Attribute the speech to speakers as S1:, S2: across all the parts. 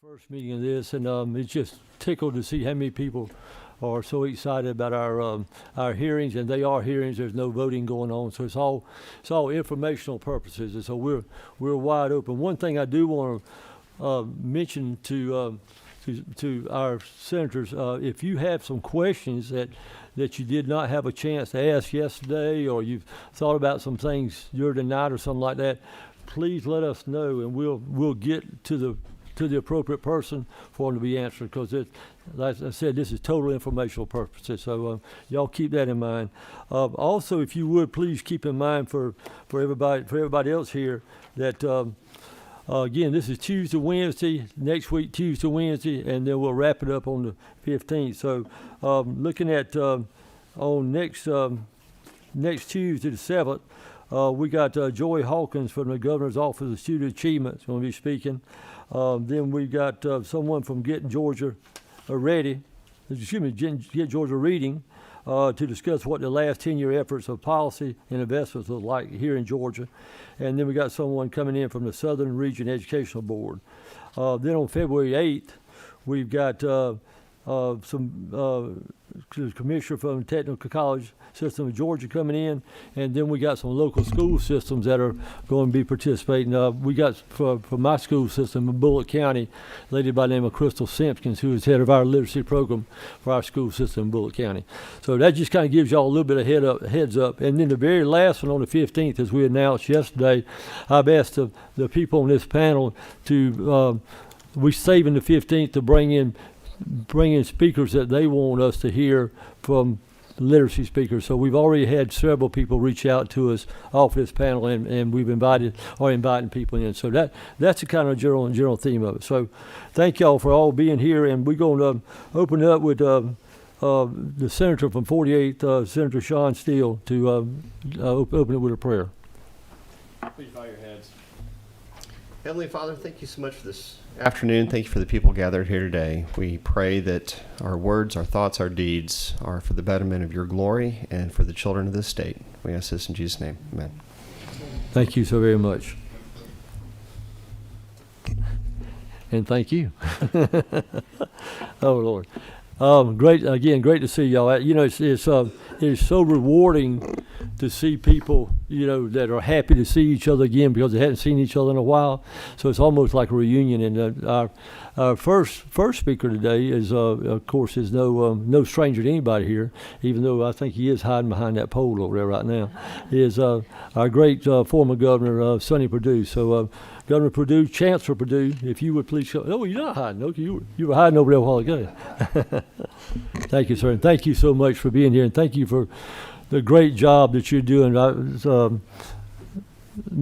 S1: First meeting of this, and it's just tickled to see how many people are so excited about our hearings, and they are hearings. There's no voting going on, so it's all informational purposes, and so we're wide open. One thing I do want to mention to our senators, if you have some questions that you did not have a chance to ask yesterday, or you've thought about some things during the night or something like that, please let us know, and we'll get to the appropriate person for them to be answered, because like I said, this is total informational purposes, so y'all keep that in mind. Also, if you would, please keep in mind for everybody else here that again, this is Tuesday, Wednesday, next week Tuesday, Wednesday, and then we'll wrap it up on the 15th. So looking at on next Tuesday, the 7th, we got Joey Hawkins from the Governor's Office of Student Achievement going to be speaking. Then we got someone from Get Georgia Reading, to discuss what the last 10-year efforts of policy and investments look like here in Georgia. And then we got someone coming in from the Southern Region Educational Board. Then on February 8th, we've got some commissioner from the Technical College System of Georgia coming in, and then we got some local school systems that are going to be participating. We got for my school system in Bullock County, a lady by the name of Crystal Simpkins, who is head of our literacy program for our school system in Bullock County. So that just kind of gives y'all a little bit of heads up. And then the very last one on the 15th, as we announced yesterday, I've asked the people on this panel to we're saving the 15th to bring in speakers that they want us to hear from literacy speakers. So we've already had several people reach out to us off this panel, and we've inviting people in. So that's the kind of general theme of it. So thank y'all for all being here, and we're going to open it up with the senator from 48th, Senator Sean Steele, to open it with a prayer.
S2: Please bow your heads. Heavenly Father, thank you so much for this afternoon. Thank you for the people gathered here today. We pray that our words, our thoughts, our deeds are for the betterment of your glory and for the children of this state. We ask this in Jesus' name. Amen.
S1: Thank you so very much. And thank you. Oh, Lord. Great to see y'all. You know, it's so rewarding to see people, you know, that are happy to see each other again because they hadn't seen each other in a while. So it's almost like a reunion. And our first speaker today is, of course, is no stranger to anybody here, even though I think he is hiding behind that pole over there right now. He is our great former governor, Sonny Perdue. So Governor Perdue, Chancellor Perdue, if you would please come. No, you're not hiding. Okay, you were hiding over there a while ago. Thank you, sir. And thank you so much for being here. And thank you for the great job that you're doing. Mr.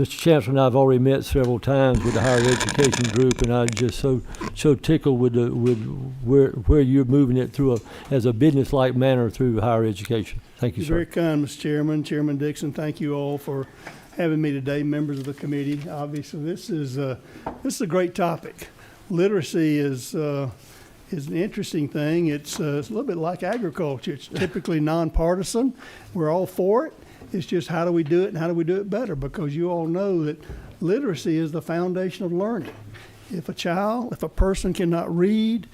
S1: Chancellor and I have already met several times with the higher education group, and I'm just so tickled with where you're moving it through as a business-like manner through higher education. Thank you, sir.
S3: Very kind, Mr. Chairman. Chairman Dixon, thank you all for having me today, members of the committee. Obviously, this is a great topic. Literacy is an interesting thing. It's a little bit like agriculture. It's typically nonpartisan. We're all for it. It's just how do we do it and how do we do it better? Because you all know that literacy is the foundation of learning. If a person cannot read,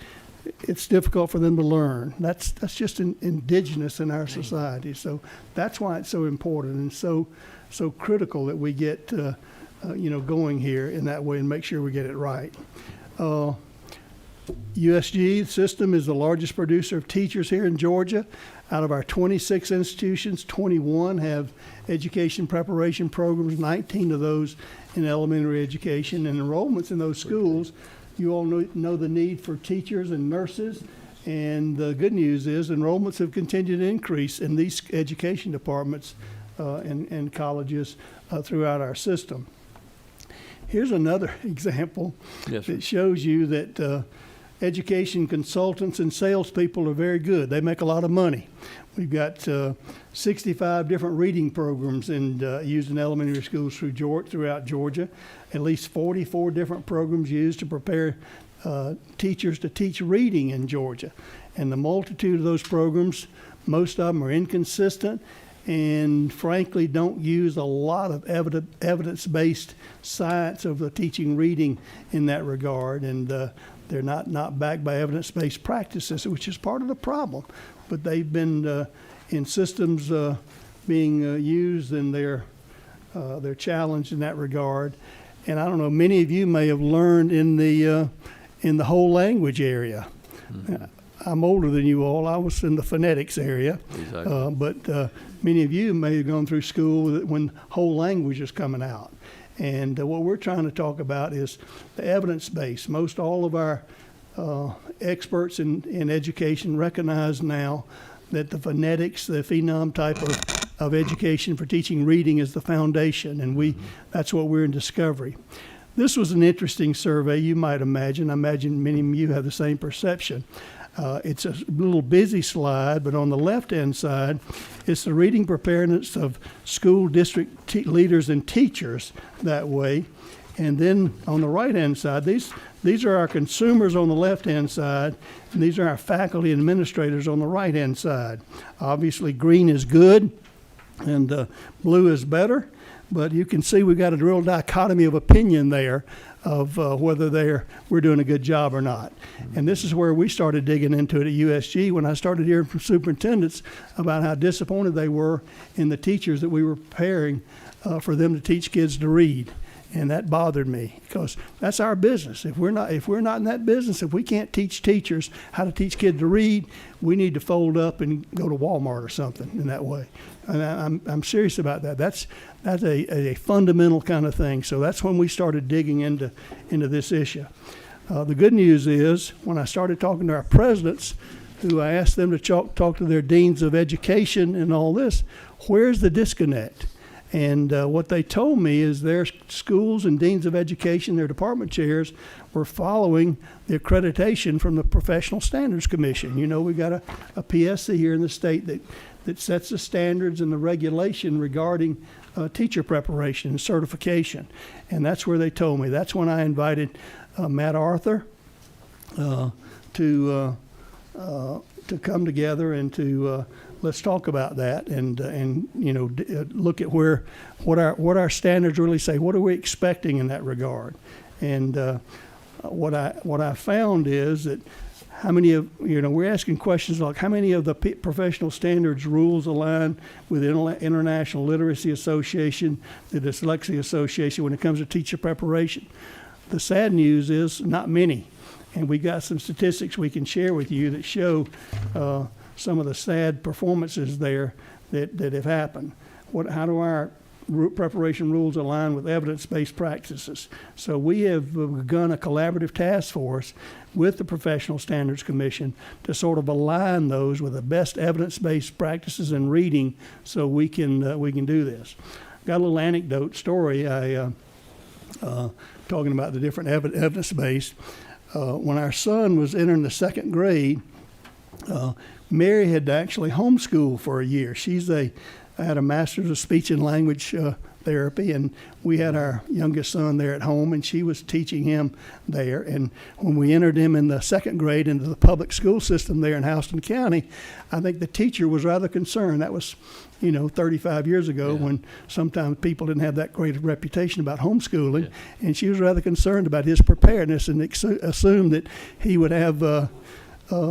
S3: it's difficult for them to learn. That's just indigenous in our society. So that's why it's so important and so critical that we get going here in that way and make sure we get it right. USG system is the largest producer of teachers here in Georgia. Out of our 26 institutions, 21 have education preparation programs, 19 of those in elementary education. And enrollments in those schools, you all know the need for teachers and nurses. And the good news is enrollments have continued to increase in these education departments and colleges throughout our system. Here's another example that shows you that education consultants and salespeople are very good. They make a lot of money. We've got 65 different reading programs used in elementary schools throughout Georgia. At least 44 different programs used to prepare teachers to teach reading in Georgia. And the multitude of those programs, most of them are inconsistent and frankly don't use a lot of evidence-based science of the teaching reading in that regard. And They're not backed by evidence-based practices, which is part of the problem. But they've been in systems being used, and they're challenged in that regard. And I don't know, many of you may have learned in the whole language area. I'm older than you all. I was in the phonetics area.
S1: Exactly.
S3: But many of you may have gone through school when whole language is coming out. And what we're trying to talk about is the evidence base. Most all of our experts in education recognize now that the phonetics, the phenom type of education for teaching reading is the foundation, and that's what we're in Discovery. This was an interesting survey, you might imagine. I imagine many of you have the same perception. It's a little busy slide, but on the left-hand side, it's the reading preparedness of school district leaders and teachers that way. And then on the right-hand side, these are our consumers on the left-hand side, and these are our faculty and administrators on the right-hand side. Obviously, green is good, and blue is better, but you can see we've got a real dichotomy of opinion there of whether we're doing a good job or not. And this is where we started digging into it at USG when I started hearing from superintendents about how disappointed they were in the teachers that we were preparing for them to teach kids to read. And that bothered me because that's our business. If we're not in that business, if we can't teach teachers how to teach kids to read, we need to fold up and go to Walmart or something in that way. And I'm serious about that. That's a fundamental kind of thing. So that's when we started digging into this issue. The good news is when I started talking to our presidents, who I asked them to talk to their deans of education and all this, where's the disconnect? And what they told me is their schools and deans of education, their department chairs, were following the accreditation from the Professional Standards Commission. You know, we've got a PSC here in the state that sets the standards and the regulation regarding teacher preparation and certification. And that's where they told me. That's when I invited Matt Arthur to come together and to let's talk about that and you know look at what our standards really say. What are we expecting in that regard? And what I found is that how many of we're asking questions like how many of the professional standards rules align with the International Literacy Association, the Dyslexia Association when it comes to teacher preparation. The sad news is not many, and we got some statistics we can share with you that show some of the sad performances there that have happened. How do our preparation rules align with evidence-based practices? So we have begun a collaborative task force with the Professional Standards Commission to sort of align those with the best evidence-based practices in reading, so we can do this. Got a little anecdote story. Talking about the different evidence-based. When our son was entering the second grade, Mary had to actually homeschool for a year. I had a master's of speech and language therapy, and we had our youngest son there at home, and she was teaching him there. And when we entered him in the second grade into the public school system there in Houston County, I think the teacher was rather concerned. That was, 35 years ago when sometimes people didn't have that great a reputation about homeschooling, and she was rather concerned about his preparedness and assumed that he would have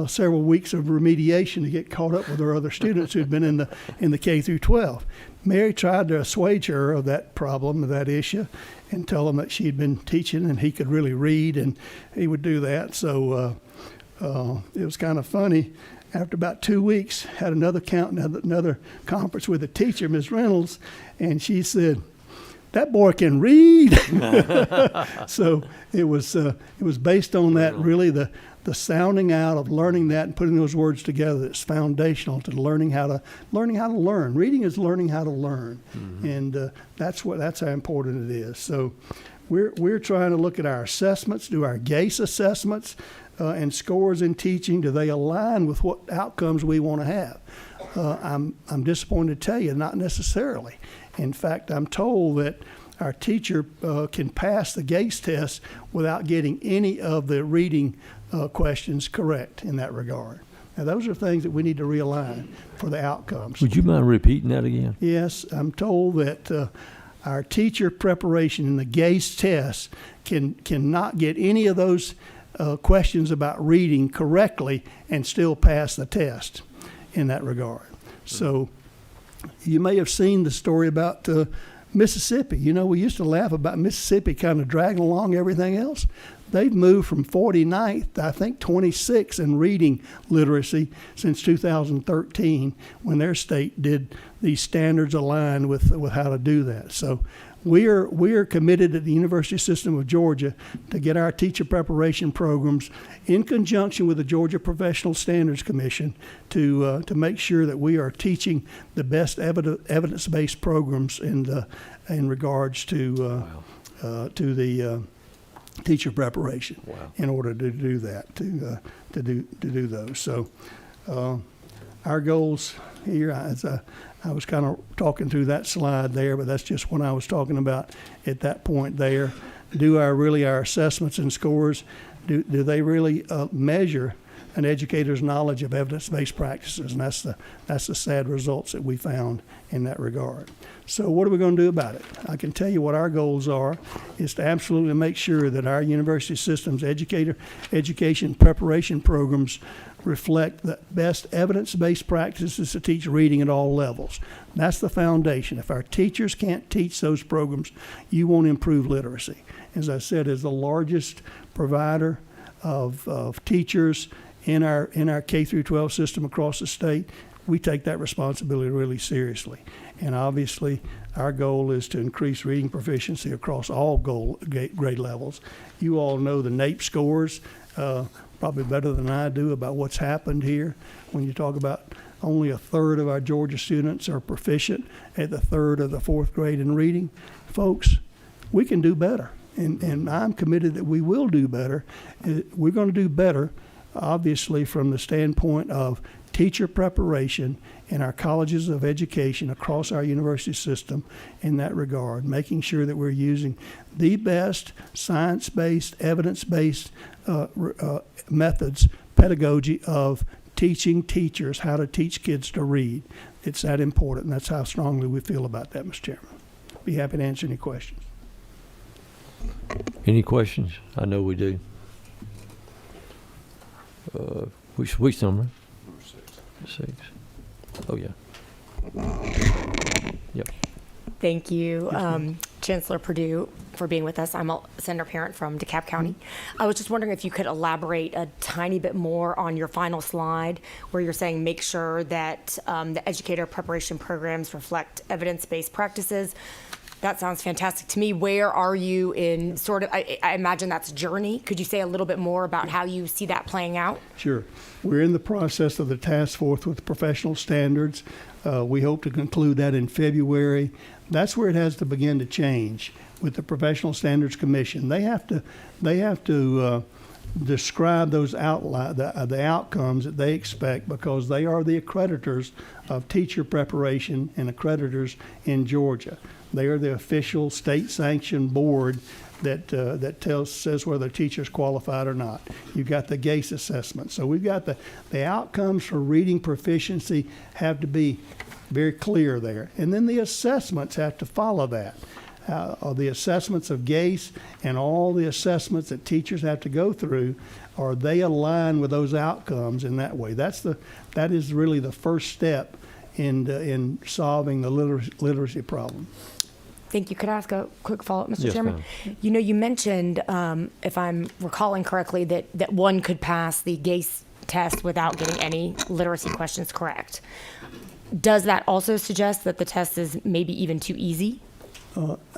S3: several weeks of remediation to get caught up with her other students who'd been in the K through 12. Mary tried to assuage her of that problem, of that issue, and tell him that she'd been teaching and he could really read and he would do that. So it was kind of funny. After about 2 weeks, had another conference with a teacher, Ms. Reynolds, and she said, "That boy can read." So it was based on that, really the sounding out of learning that and putting those words together that's foundational to learning how to learn. Reading is learning how to learn, and that's how important it is. So we're trying to look at our assessments, do our GACE assessments and scores in teaching. Do they align with what outcomes we want to have? I'm disappointed to tell you, not necessarily. In fact, I'm told that our teacher can pass the GACE test without getting any of the reading questions correct in that regard. Now, those are things that we need to realign for the outcomes.
S1: Would you mind repeating that again?
S3: Yes, I'm told that our teacher preparation in the GACE test cannot get any of those questions about reading correctly and still pass the test in that regard. So you may have seen the story about Mississippi. You know, we used to laugh about Mississippi kind of dragging along everything else. They've moved from 49th, I think 26 in reading literacy since 2013, when their state did these standards aligned with how to do that. So we are committed at the University System of Georgia to get our teacher preparation programs in conjunction with the Georgia Professional Standards Commission to make sure that we are teaching the best evidence-based programs in regards to the teacher preparation.
S1: Wow.
S3: In order to do that, to do those. So our goals here, as I was kind of talking through that slide there, but that's just what I was talking about at that point there. Do our assessments and scores, do they really measure an educator's knowledge of evidence-based practices? And that's the sad results that we found in that regard. So what are we going to do about it? I can tell you what our goals are, is to absolutely make sure that our university system's education preparation programs reflect the best evidence-based practices to teach reading at all levels. That's the foundation. If our teachers can't teach those programs, you won't improve literacy. As I said, as the largest provider of teachers in our K through 12 system across the state, we take that responsibility really seriously. And obviously, our goal is to increase reading proficiency across all grade levels. You all know the NAEP scores probably better than I do about what's happened here. When you talk about only a third of our Georgia students are proficient at the third or the fourth grade in reading, folks, we can do better. And I'm committed that we will do better. We're going to do better, obviously, from the standpoint of teacher preparation in our colleges of education across our university system in that regard, making sure that we're using the best science-based, evidence-based methods, pedagogy of teaching teachers how to teach kids to read. It's that important, and that's how strongly we feel about that, Mr. Chairman. Be happy to answer any questions.
S1: Any questions? I know we do. Which number? Six. Oh, yeah. Yep.
S4: Thank you, Chancellor Perdue, for being with us. I'm a sender parent from DeKalb County. I was just wondering if you could elaborate a tiny bit more on your final slide, where you're saying make sure that the educator preparation programs reflect evidence-based practices. That sounds fantastic to me. Where are you in sort of, I imagine that's a journey. Could you say a little bit more about how you see that playing out?
S3: Sure. We're in the process of the task force with professional standards. We hope to conclude that in February. That's where it has to begin to change with the Professional Standards Commission. They have to describe those the outcomes that they expect, because they are the accreditors of teacher preparation and accreditors in Georgia. They are the official state-sanctioned board that says whether a teacher's qualified or not. You've got the GACE assessment. So we've got the outcomes for reading proficiency have to be very clear there. And then the assessments have to follow that. The assessments of GACE and all the assessments that teachers have to go through, are they aligned with those outcomes in that way? That is really the first step in solving the literacy problem.
S4: Thank you. Could I ask a quick follow-up, Mr.
S1: Yes,
S4: Chairman?
S1: ma'am.
S4: You know, you mentioned, if I'm recalling correctly, that one could pass the GACE test without getting any literacy questions correct. Does that also suggest that the test is maybe even too easy?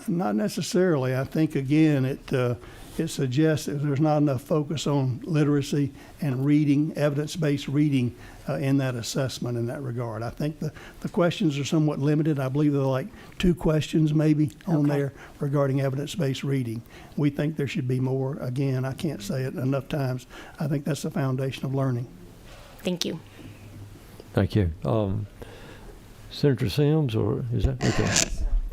S3: Not necessarily. I think, again, it suggests that there's not enough focus on literacy and reading, evidence-based reading in that assessment in that regard. I think the questions are somewhat limited. I believe there are like 2 questions maybe on there regarding evidence-based reading. We think there should be more. Again, I can't say it enough times. I think that's the foundation of learning.
S4: Thank you.
S1: Thank you. Senator Sims, or is that okay?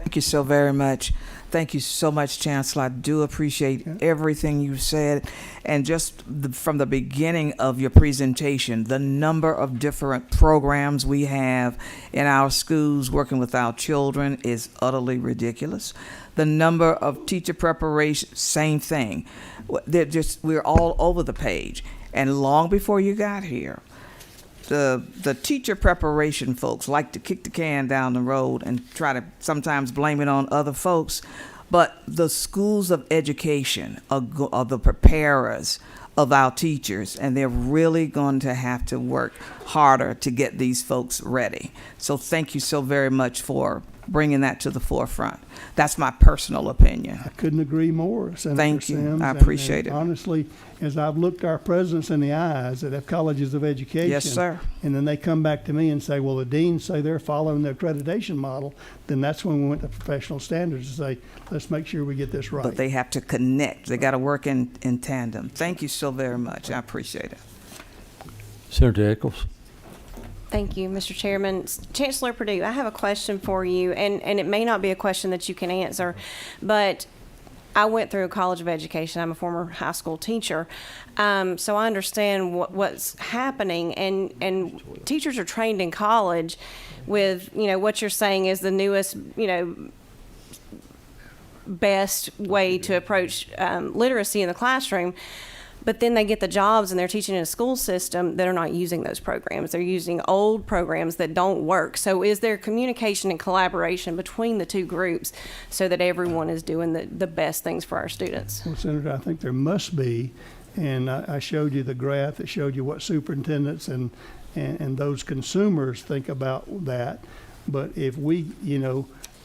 S5: Thank you so very much. Thank you so much, Chancellor. I do appreciate everything you said. And just from the beginning of your presentation, the number of different programs we have in our schools working with our children is utterly ridiculous. The number of teacher preparation, same thing. We're all over the page. And long before you got here, the teacher preparation folks like to kick the can down the road and try to sometimes blame it on other folks. But the schools of education are the preparers of our teachers, and they're really going to have to work harder to get these folks ready. So thank you so very much for bringing that to the forefront. That's my personal opinion.
S3: I couldn't agree more, Senator
S5: Thank you.
S3: Sims.
S5: I appreciate it.
S3: Honestly, as I've looked our presidents in the eyes that have colleges of education.
S5: Yes, sir.
S3: And then they come back to me and say, well, the deans say they're following the accreditation model, then that's when we went to professional standards to say, let's make sure we get this right.
S5: But they have to connect. They got to work in tandem. Thank you so very much. I appreciate it.
S1: Senator Eccles.
S6: Thank you, Mr. Chairman. Chancellor Perdue, I have a question for you, and it may not be a question that you can answer, but I went through a college of education. I'm a former high school teacher, so I understand what's happening, and teachers are trained in college with, what you're saying is the newest, best way to approach literacy in the classroom. But then they get the jobs and they're teaching in a school system that are not using those programs. They're using old programs that don't work. So is there communication and collaboration between the two groups so that everyone is doing the best things for our students?
S3: Well, Senator, I think there must be, and I showed you the graph that showed you what superintendents and those consumers think about that. But if we,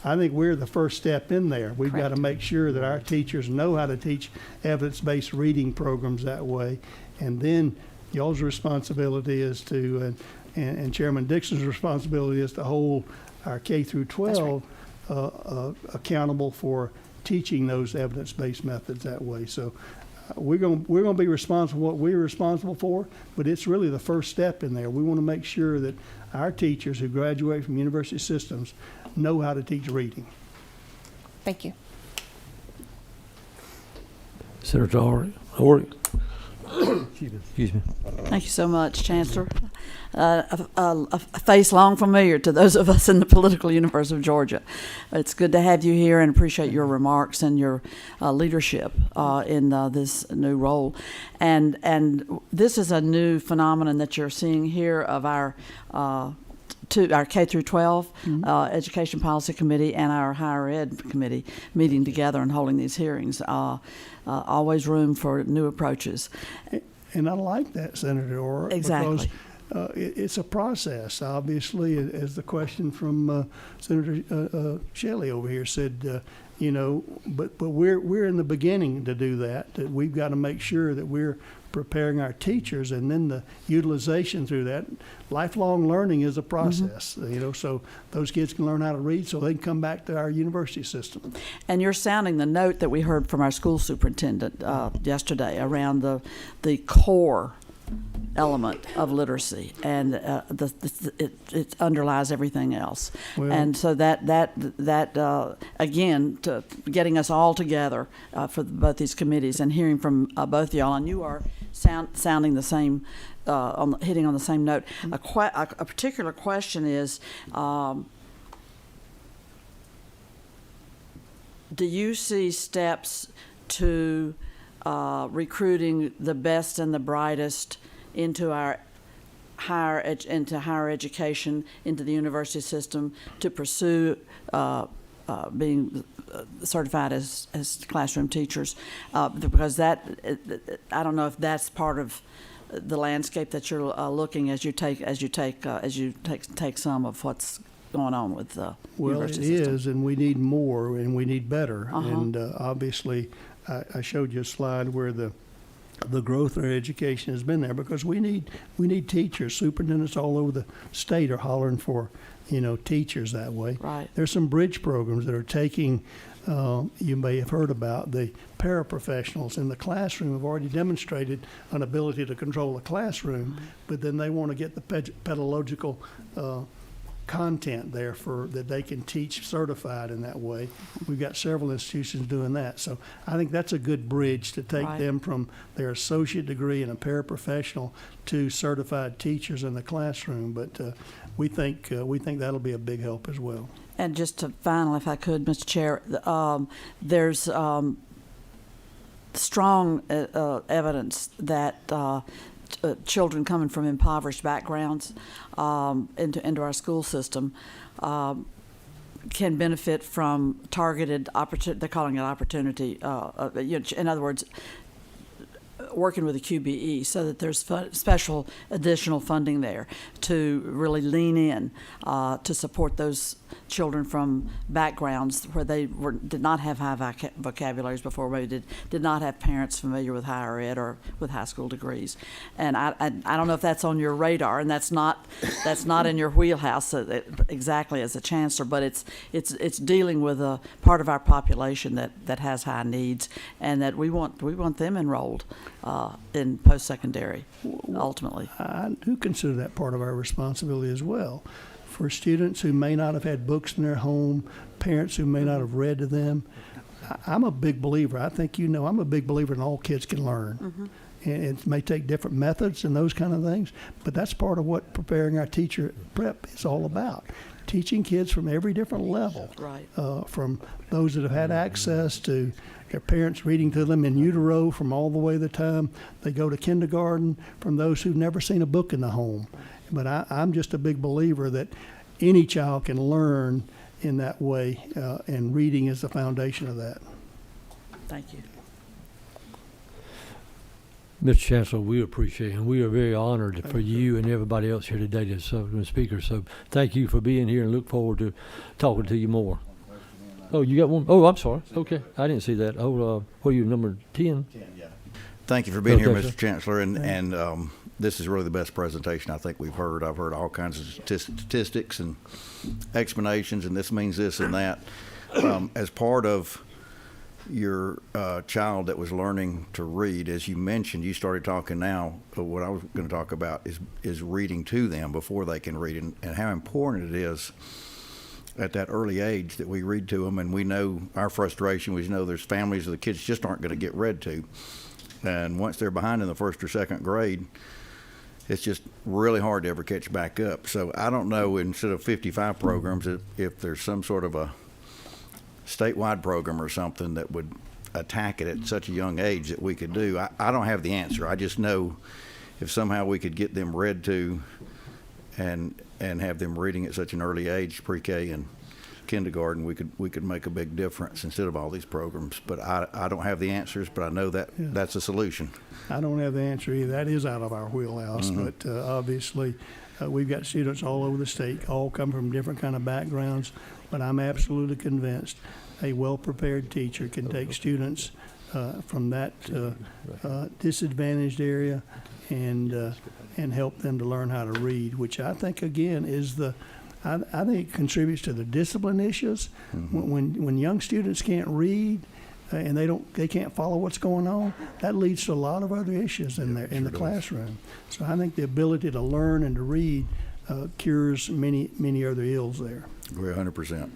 S3: I think we're the first step in there. We've got to make sure that our teachers know how to teach evidence-based reading programs that way. And then y'all's responsibility is to, and Chairman Dixon's responsibility is to hold our K through 12 accountable for teaching those evidence-based methods that way. So we're going to be responsible for what we're responsible for, but it's really the first step in there. We want to make sure that our teachers who graduate from university systems know how to teach reading.
S6: Thank you.
S1: Senator Horry. Excuse me.
S7: Thank you so much, Chancellor. A face long familiar to those of us in the political universe of Georgia. It's good to have you here and appreciate your remarks and your leadership in this new role. And this is a new phenomenon that you're seeing here of our our K through 12 Education Policy Committee and our Higher Ed Committee meeting together and holding these hearings. Always room for new approaches.
S3: And I like that, Senator Orr.
S7: Exactly.
S3: Because it's a process, obviously, as the question from Senator Shelley over here said, but we're in the beginning to do that we've got to make sure that we're preparing our teachers, and then the utilization through that. Lifelong learning is a process, so those kids can learn how to read so they can come back to our university system.
S7: And you're sounding the note that we heard from our school superintendent yesterday around the core element of literacy, and it underlies everything else.
S3: Well,
S7: and so that again, to getting us all together for both these committees and hearing from both y'all, and you are sounding the same, hitting on the same note. A particular question is, do you see steps to recruiting the best and the brightest into our higher education, into the university system, to pursue being certified as classroom teachers? Because that, I don't know if that's part of the landscape that you're looking as you take some of what's going on with the university system.
S3: Well, it is, and we need more, and we need better. And obviously, I showed you a slide where the growth of our education has been there, because we need teachers. Superintendents all over the state are hollering for teachers that way.
S7: Right.
S3: There's some bridge programs that are taking. You may have heard about the paraprofessionals in the classroom have already demonstrated an ability to control the classroom, but then they want to get the pedagogical content there that they can teach certified in that way. We've got several institutions doing that. So I think that's a good bridge to take
S7: Right.
S3: them from their associate degree and a paraprofessional to certified teachers in the classroom. But we think that'll be a big help as well.
S7: And just to final, if I could, Mr. Chair, there's strong evidence that children coming from impoverished backgrounds into our school system can benefit from targeted opportunity. They're calling it opportunity. In other words, working with the QBE so that there's special additional funding there to really lean in to support those children from backgrounds where they did not have high vocabularies before, maybe did not have parents familiar with higher ed or with high school degrees. And I don't know if that's on your radar, and that's not in your wheelhouse exactly as a chancellor, but it's dealing with a part of our population that has high needs, and that we want them enrolled in post-secondary ultimately.
S3: I do consider that part of our responsibility as well. For students who may not have had books in their home, parents who may not have read to them, I'm a big believer. I think I'm a big believer in all kids can learn. And it may take different methods and those kind of things, but that's part of what preparing our teacher prep is all about. Teaching kids from every different level,
S7: Right.
S3: From those that have had access to their parents reading to them in utero from all the way to the time they go to kindergarten, from those who've never seen a book in the home. But I'm just a big believer that any child can learn in that way, and reading is the foundation of that.
S7: Thank you.
S1: Mr. Chancellor, we appreciate it, and we are very honored for you and everybody else here today to serve as speaker. So thank you for being here, and look forward to talking to you more. Oh, you got one? Oh, I'm sorry. Okay, I didn't see that. Oh, what are you, number 10?
S8: Thank you for being here,
S1: Okay,
S8: Mr.
S1: sir.
S8: Chancellor, and this is really the best presentation I think we've heard. I've heard all kinds of statistics and explanations, and this means this and that. As part of your child that was learning to read, as you mentioned, you started talking now, what I was going to talk about is reading to them before they can read, and how important it is at that early age that we read to them. And we know our frustration, we know there's families where the kids just aren't going to get read to. And once they're behind in the first or second grade, it's just really hard to ever catch back up. So I don't know, instead of 55 programs, if there's some sort of a statewide program or something that would attack it at such a young age that we could do. I don't have the answer. I just know if somehow we could get them read to and have them reading at such an early age, pre-K and kindergarten, we could make a big difference instead of all these programs. But I don't have the answers, but I know that that's a solution.
S3: I don't have the answer either. That is out of our wheelhouse, but obviously we've got students all over the state, all come from different kind of backgrounds, but I'm absolutely convinced a well-prepared teacher can take students from that disadvantaged area and help them to learn how to read, which I think, again, is I think it contributes to the discipline issues. When young students can't read and they can't follow what's going on, that leads to a lot of other issues in the classroom. So I think the ability to learn and to read cures many other ills there.
S8: Agree 100%.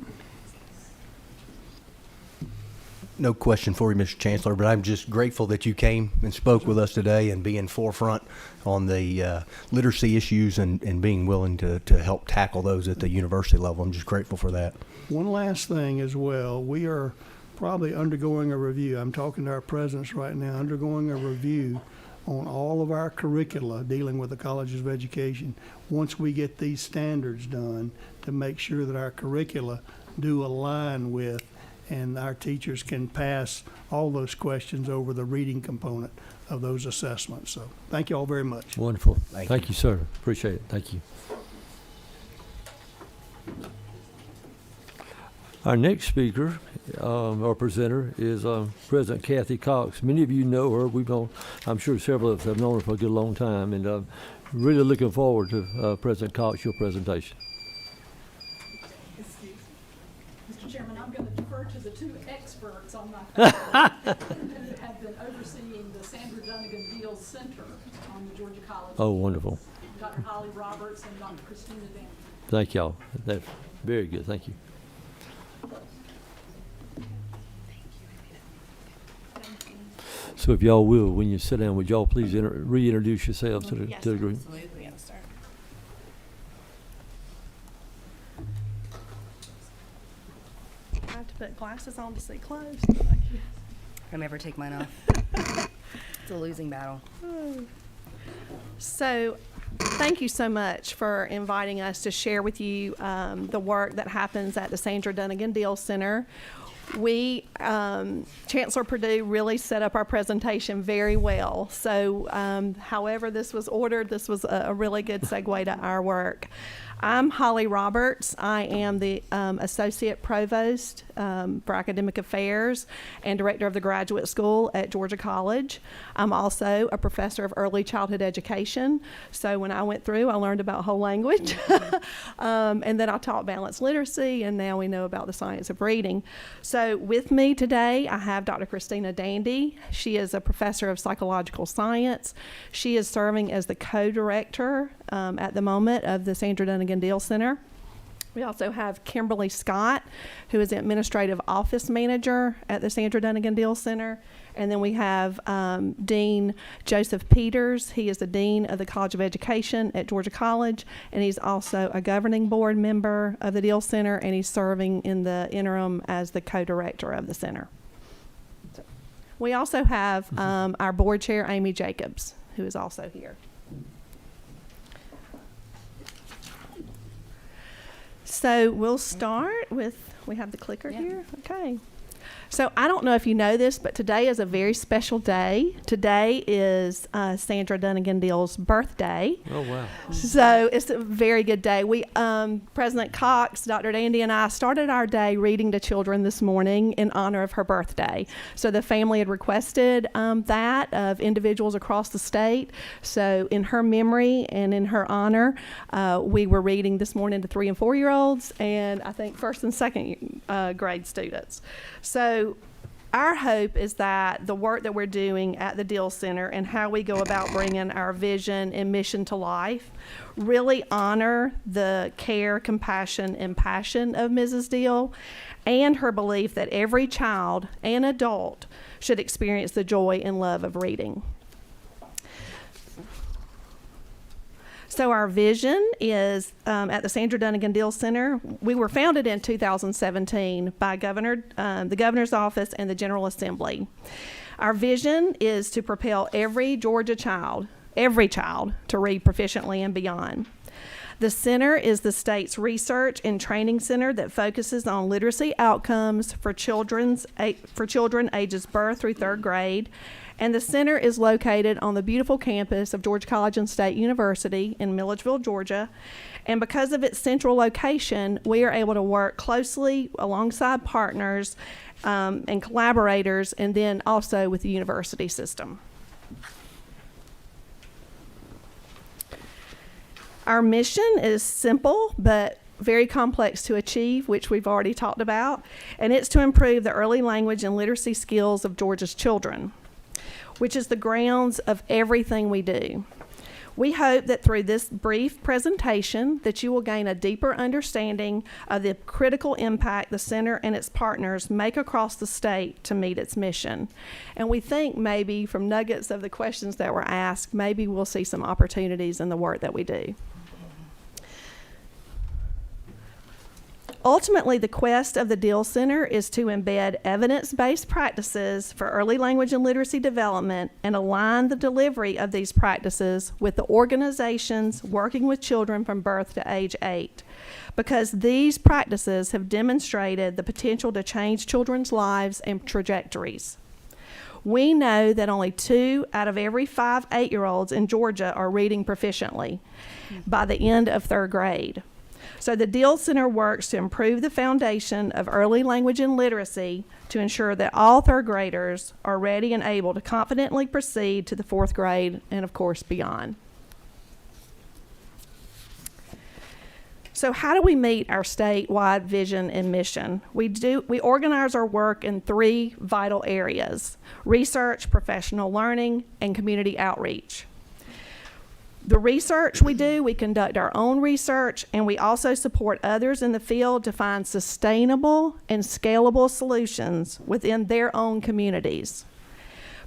S9: No question for you, Mr. Chancellor, but I'm just grateful that you came and spoke with us today and being forefront on the literacy issues and being willing to help tackle those at the university level. I'm just grateful for that.
S3: One last thing as well, we are probably undergoing a review. I'm talking to our presidents right now, undergoing a review on all of our curricula dealing with the colleges of education once we get these standards done, to make sure that our curricula do align with and our teachers can pass all those questions over the reading component of those assessments. So thank you all very much.
S1: Wonderful.
S9: Thank
S1: Thank you, sir. Appreciate it. Thank you. Our next speaker, or presenter, is President Kathy Cox. Many of you know her. I'm sure several of us have known her for a good long time, and really looking forward to President Cox, your presentation.
S10: Mr. Chairman, I'm going to defer to the two experts on my faculty who have been overseeing the Sandra Dunnigan Beals Center on the Georgia College.
S1: Oh, wonderful.
S10: Dr. Holly Roberts and Dr. Christina Van.
S1: Thank y'all. That's very good. Thank you. So if y'all will, when you sit down, would y'all please reintroduce yourselves to the group?
S11: I have to put glasses on to see close.
S12: I never take mine off. It's a losing battle.
S11: So, thank you so much for inviting us to share with you the work that happens at the Sandra Dunnigan Deal Center. We, Chancellor Perdue really set up our presentation very well. So, however this was ordered, this was a really good segue to our work. I'm Holly Roberts. I am the Associate Provost for Academic Affairs and Director of the Graduate School at Georgia College. I'm also a Professor of Early Childhood Education. So when I went through, I learned about whole language. And then I taught balanced literacy, and now we know about the science of reading. So with me today, I have Dr. Christina Dandy. She is a Professor of Psychological Science. She is serving as the co-director at the moment of the Sandra Dunnigan Deal Center. We also have Kimberly Scott, who is the Administrative Office Manager at the Sandra Dunnigan Deal Center. And then we have Dean Joseph Peters. He is the Dean of the College of Education at Georgia College, and he's also a governing board member of the Deal Center, and he's serving in the interim as the co-director of the center. We also have our board chair, Amy Jacobs, who is also here. So we'll start with, we have the clicker here? Okay. So I don't know if you know this, but today is a very special day. Today is Sandra Dunnigan Deal's birthday.
S1: Oh, wow.
S11: So it's a very good day. We, President Cox, Dr. Dandy, and I started our day reading to children this morning in honor of her birthday. So the family had requested that of individuals across the state. So in her memory and in her honor, we were reading this morning to 3- and 4-year-olds, and I think 1st and 2nd grade students. So our hope is that the work that we're doing at the Deal Center and how we go about bringing our vision and mission to life really honor the care, compassion, and passion of Mrs. Deal and her belief that every child and adult should experience the joy and love of reading. So our vision is at the Sandra Dunnigan Deal Center. We were founded in 2017 by the Governor's Office and the General Assembly. Our vision is to propel every Georgia child, to read proficiently and beyond. The center is the state's research and training center that focuses on literacy outcomes for children ages birth through 3rd grade. And the center is located on the beautiful campus of Georgia College and State University in Milledgeville, Georgia. And because of its central location, we are able to work closely alongside partners and collaborators, and then also with the university system. Our mission is simple, but very complex to achieve, which we've already talked about, and it's to improve the early language and literacy skills of Georgia's children, which is the grounds of everything we do. We hope that through this brief presentation that you will gain a deeper understanding of the critical impact the center and its partners make across the state to meet its mission. And we think maybe from nuggets of the questions that were asked, maybe we'll see some opportunities in the work that we do. Ultimately, the quest of the Deal Center is to embed evidence-based practices for early language and literacy development and align the delivery of these practices with the organizations working with children from birth to age 8, because these practices have demonstrated the potential to change children's lives and trajectories. We know that only 2 out of every 5 8-year-olds in Georgia are reading proficiently by the end of 3rd grade. So the Deal Center works to improve the foundation of early language and literacy to ensure that all 3rd graders are ready and able to confidently proceed to the 4th grade and, of course, beyond. So how do we meet our statewide vision and mission? We organize our work in 3 vital areas: research, professional learning, and community outreach. The research we do, we conduct our own research, and we also support others in the field to find sustainable and scalable solutions within their own communities.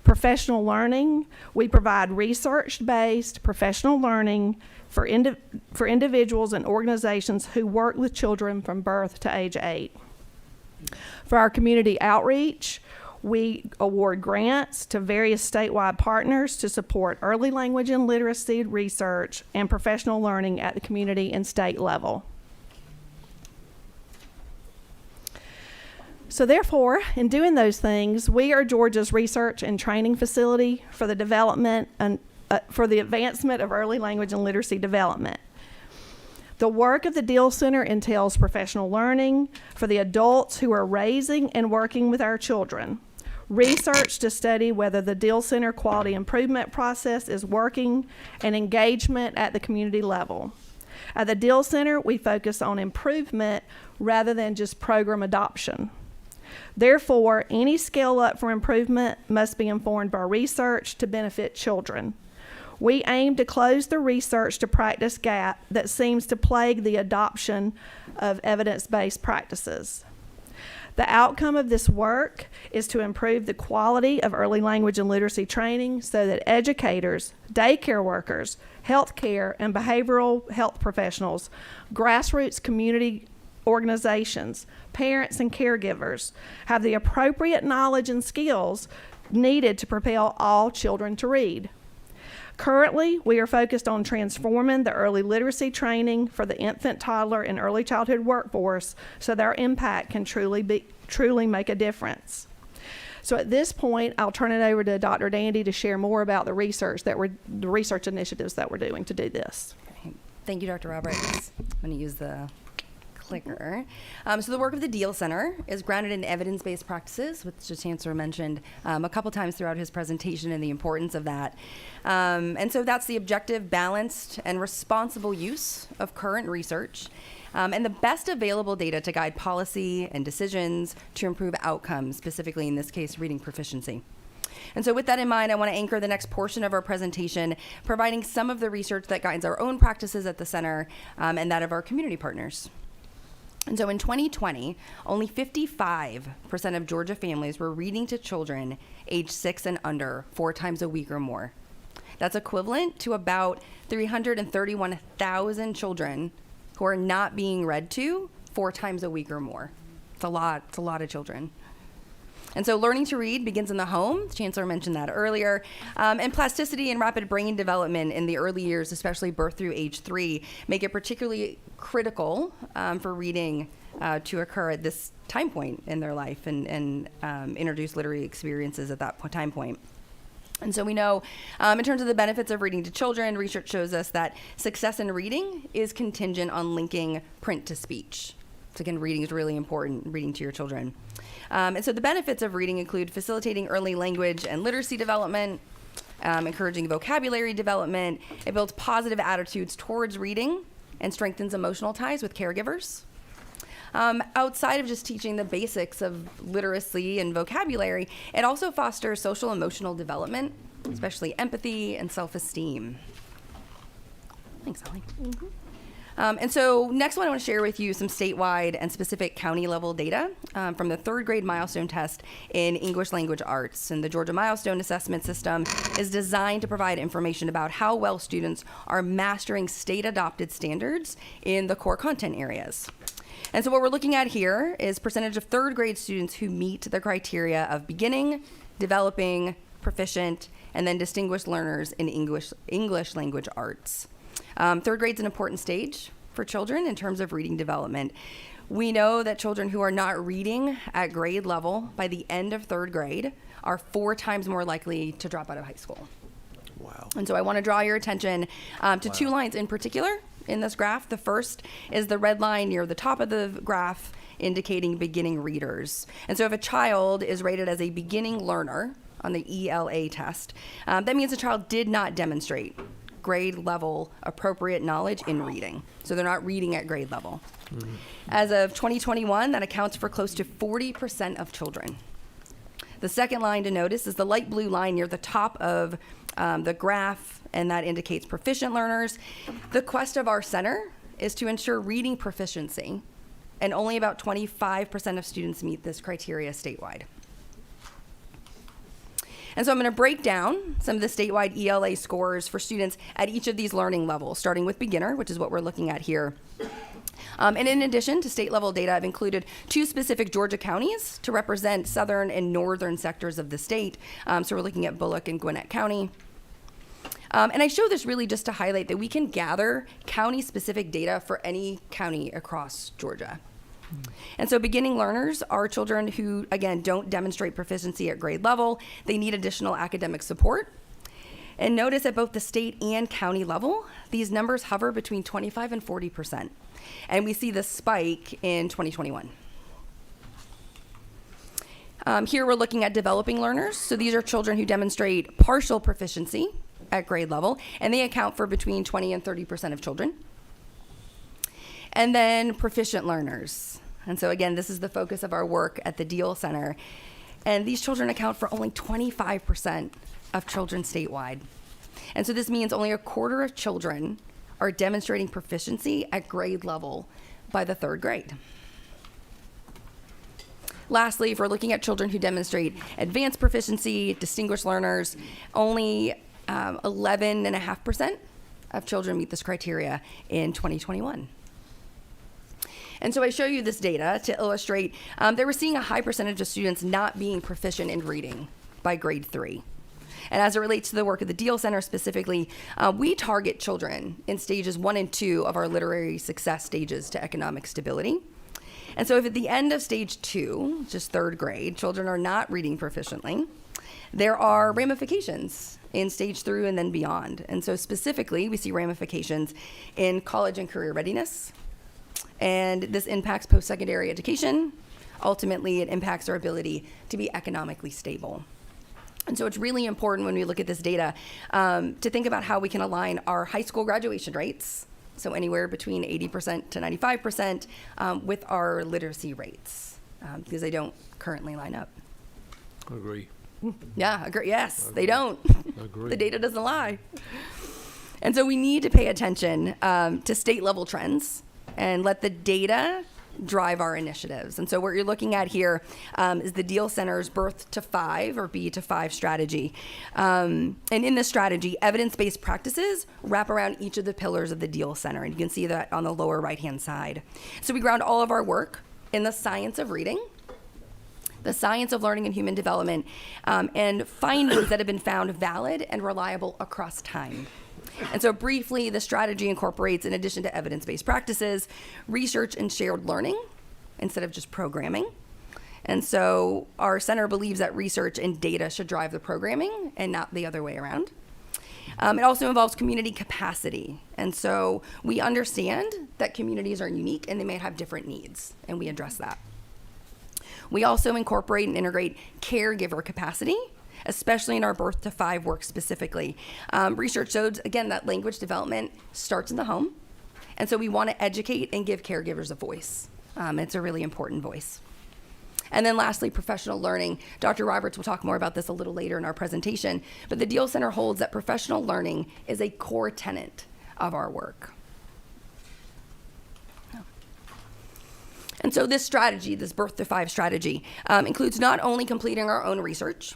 S11: Professional learning, we provide research-based professional learning for individuals and organizations who work with children from birth to age 8. For our community outreach, we award grants to various statewide partners to support early language and literacy research and professional learning at the community and state level. So therefore, in doing those things, we are Georgia's research and training facility for the development and for the advancement of early language and literacy development. The work of the Deal Center entails professional learning for the adults who are raising and working with our children, research to study whether the Deal Center quality improvement process is working, and engagement at the community level. At the Deal Center, we focus on improvement rather than just program adoption. Therefore, any scale up for improvement must be informed by research to benefit children. We aim to close the research to practice gap that seems to plague the adoption of evidence-based practices. The outcome of this work is to improve the quality of early language and literacy training so that educators, daycare workers, healthcare and behavioral health professionals, grassroots community organizations, parents and caregivers have the appropriate knowledge and skills needed to propel all children to read. Currently, we are focused on transforming the early literacy training for the infant, toddler, and early childhood workforce so their impact can truly make a difference. So at this point, I'll turn it over to Dr. Dandy to share more about the research initiatives that we're doing to do this.
S12: Thank you, Dr. Roberts. I'm going to use the clicker. So the work of the Deal Center is grounded in evidence-based practices, which the Chancellor mentioned a couple times throughout his presentation and the importance of that. And so that's the objective, balanced, and responsible use of current research and the best available data to guide policy and decisions to improve outcomes, specifically in this case, reading proficiency. And so with that in mind, I want to anchor the next portion of our presentation, providing some of the research that guides our own practices at the center and that of our community partners. And so in 2020, only 55% of Georgia families were reading to children age 6 and under 4 times a week or more. That's equivalent to about 331,000 children who are not being read to 4 times a week or more. It's a lot of children. And so learning to read begins in the home. The Chancellor mentioned that earlier. And plasticity and rapid brain development in the early years, especially birth through age 3, make it particularly critical for reading to occur at this time point in their life and introduce literary experiences at that time point. And so we know, in terms of the benefits of reading to children, research shows us that success in reading is contingent on linking print to speech. So again, reading is really important, reading to your children. And so the benefits of reading include facilitating early language and literacy development, encouraging vocabulary development. It builds positive attitudes towards reading and strengthens emotional ties with caregivers. Outside of just teaching the basics of literacy and vocabulary, it also fosters social emotional development, especially empathy and self-esteem. Thanks, Holly. Mm-hmm. And so next one, I want to share with you some statewide and specific county level data from the 3rd grade milestone test in English language arts. And the Georgia Milestone Assessment System is designed to provide information about how well students are mastering state adopted standards in the core content areas. And so what we're looking at here is percentage of 3rd grade students who meet the criteria of beginning, developing, proficient, and then distinguished learners in English language arts. 3rd grade is an important stage for children in terms of reading development. We know that children who are not reading at grade level by the end of 3rd grade are 4 times more likely to drop out of high school.
S9: Wow.
S12: And so I want to draw your attention to 2 lines in particular in this graph. The first is the red line near the top of the graph indicating beginning readers. And so if a child is rated as a beginning learner on the ELA test, that means the child did not demonstrate grade level appropriate knowledge in reading. So they're not reading at grade level. Mm-hmm. As of 2021, that accounts for close to 40% of children. The second line to notice is the light blue line near the top of the graph, and that indicates proficient learners. The quest of our center is to ensure reading proficiency, and only about 25% of students meet this criteria statewide. And so I'm going to break down some of the statewide ELA scores for students at each of these learning levels, starting with beginner, which is what we're looking at here. And in addition to state level data, I've included 2 specific Georgia counties to represent southern and northern sectors of the state. So we're looking at Bullock and Gwinnett County. And I show this really just to highlight that we can gather county-specific data for any county across Georgia. And so beginning learners are children who, again, don't demonstrate proficiency at grade level. They need additional academic support. And notice at both the state and county level, these numbers hover between 25 and 40%. And we see this spike in 2021. Here we're looking at developing learners. So these are children who demonstrate partial proficiency at grade level, and they account for between 20 and 30% of children. And then proficient learners. And so again, this is the focus of our work at the Deal Center. And these children account for only 25% of children statewide. And so this means only a quarter of children are demonstrating proficiency at grade level by the 3rd grade. Lastly, if we're looking at children who demonstrate advanced proficiency, distinguished learners, only 11.5% of children meet this criteria in 2021. And so I show you this data to illustrate that we're seeing a high percentage of students not being proficient in reading by grade 3. And as it relates to the work of the Deal Center specifically, we target children in stages 1 and 2 of our literary success stages to economic stability. And so if at the end of stage 2, just 3rd grade, children are not reading proficiently, there are ramifications in stage 3 and then beyond. And so specifically, we see ramifications in college and career readiness. And this impacts post-secondary education. Ultimately, it impacts our ability to be economically stable. And so it's really important when we look at this data to think about how we can align our high school graduation rates, so anywhere between 80% to 95%, with our literacy rates, because they don't currently line up.
S1: Agree.
S12: Yeah, agree. Yes, they don't.
S1: Agree.
S12: The data doesn't lie. And so we need to pay attention to state level trends and let the data drive our initiatives. And so what you're looking at here is the Deal Center's Birth to 5 or B to 5 strategy. And in this strategy, evidence-based practices wrap around each of the pillars of the Deal Center. And you can see that on the lower right-hand side. So we ground all of our work in the science of reading, the science of learning and human development, and findings that have been found valid and reliable across time. And so briefly, the strategy incorporates, in addition to evidence-based practices, research and shared learning instead of just programming. And so our center believes that research and data should drive the programming and not the other way around. It also involves community capacity. And so we understand that communities are unique and they may have different needs, and we address that. We also incorporate and integrate caregiver capacity, especially in our Birth to 5 work specifically. Research shows, again, that language development starts in the home. And so we want to educate and give caregivers a voice. It's a really important voice. And then lastly, professional learning. Dr. Roberts will talk more about this a little later in our presentation, but the Deal Center holds that professional learning is a core tenet of our work. And so this strategy, this Birth to 5 strategy, includes not only completing our own research,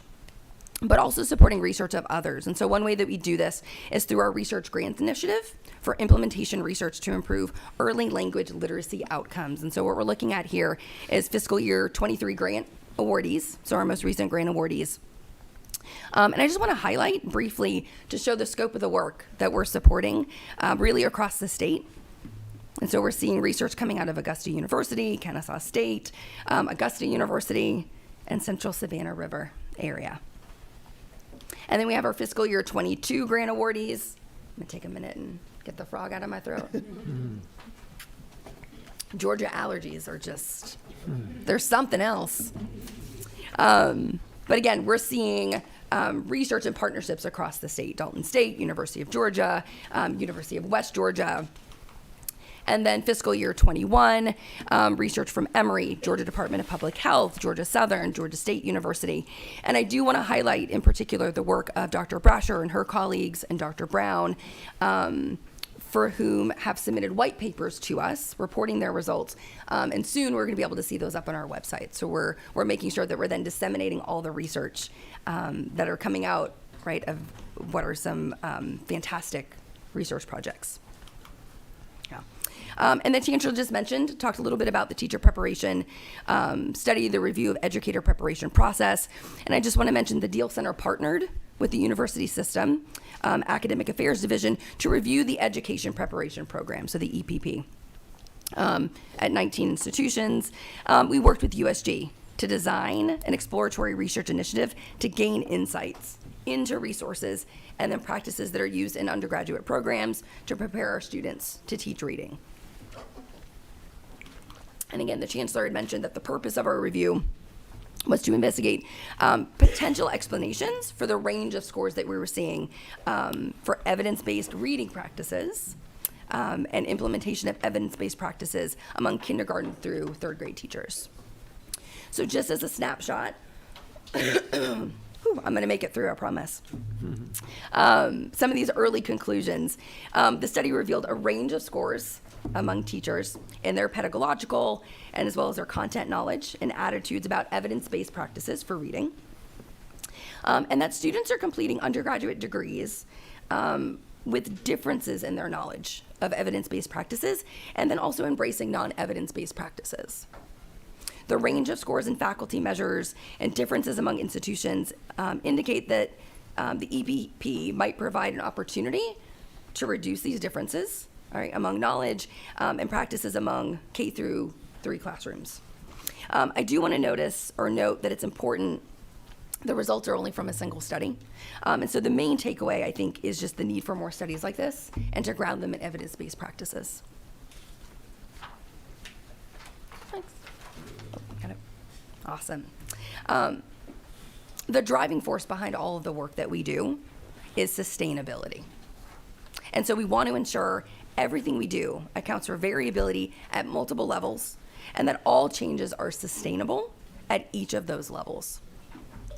S12: but also supporting research of others. And so one way that we do this is through our Research Grants Initiative for implementation research to improve early language literacy outcomes. And so what we're looking at here is fiscal year 23 grant awardees, so our most recent grant awardees. And I just want to highlight briefly to show the scope of the work that we're supporting really across the state. And so we're seeing research coming out of Augusta University, Kennesaw State, Augusta University, and Central Savannah River area. And then we have our fiscal year 22 grant awardees. I'm gonna take a minute and get the frog out of my throat. Georgia allergies are just, there's something else. But again, we're seeing research and partnerships across the state. Dalton State, University of Georgia, University of West Georgia. And then fiscal year 21, research from Emory, Georgia Department of Public Health, Georgia Southern, Georgia State University. And I do want to highlight in particular the work of Dr. Brasher and her colleagues and Dr. Brown, for whom have submitted white papers to us reporting their results. And soon we're going to be able to see those up on our website. So we're making sure that we're then disseminating all the research that are coming out, right, of what are some fantastic research projects. And the Chancellor just talked a little bit about the teacher preparation study, the review of educator preparation process. And I just want to mention the Deal Center partnered with the University System Academic Affairs Division to review the education preparation program, so the EPP, at 19 institutions. We worked with USG to design an exploratory research initiative to gain insights into resources and then practices that are used in undergraduate programs to prepare our students to teach reading. And again, the Chancellor had mentioned that the purpose of our review was to investigate potential explanations for the range of scores that we were seeing for evidence-based reading practices and implementation of evidence-based practices among kindergarten through third grade teachers. So just as a snapshot, I'm going to make it through, I promise. Some of these early conclusions. The study revealed a range of scores among teachers in their pedagogical and as well as their content knowledge and attitudes about evidence-based practices for reading. And that students are completing undergraduate degrees with differences in their knowledge of evidence-based practices and then also embracing non-evidence-based practices. The range of scores and faculty measures and differences among institutions indicate that the EPP might provide an opportunity to reduce these differences, all right, among knowledge and practices among K through 3 classrooms. I do want to note that it's important the results are only from a single study. And so the main takeaway, I think, is just the need for more studies like this and to ground them in evidence-based practices. Thanks. Got it. Awesome. The driving force behind all of the work that we do is sustainability. And so we want to ensure everything we do accounts for variability at multiple levels and that all changes are sustainable at each of those levels.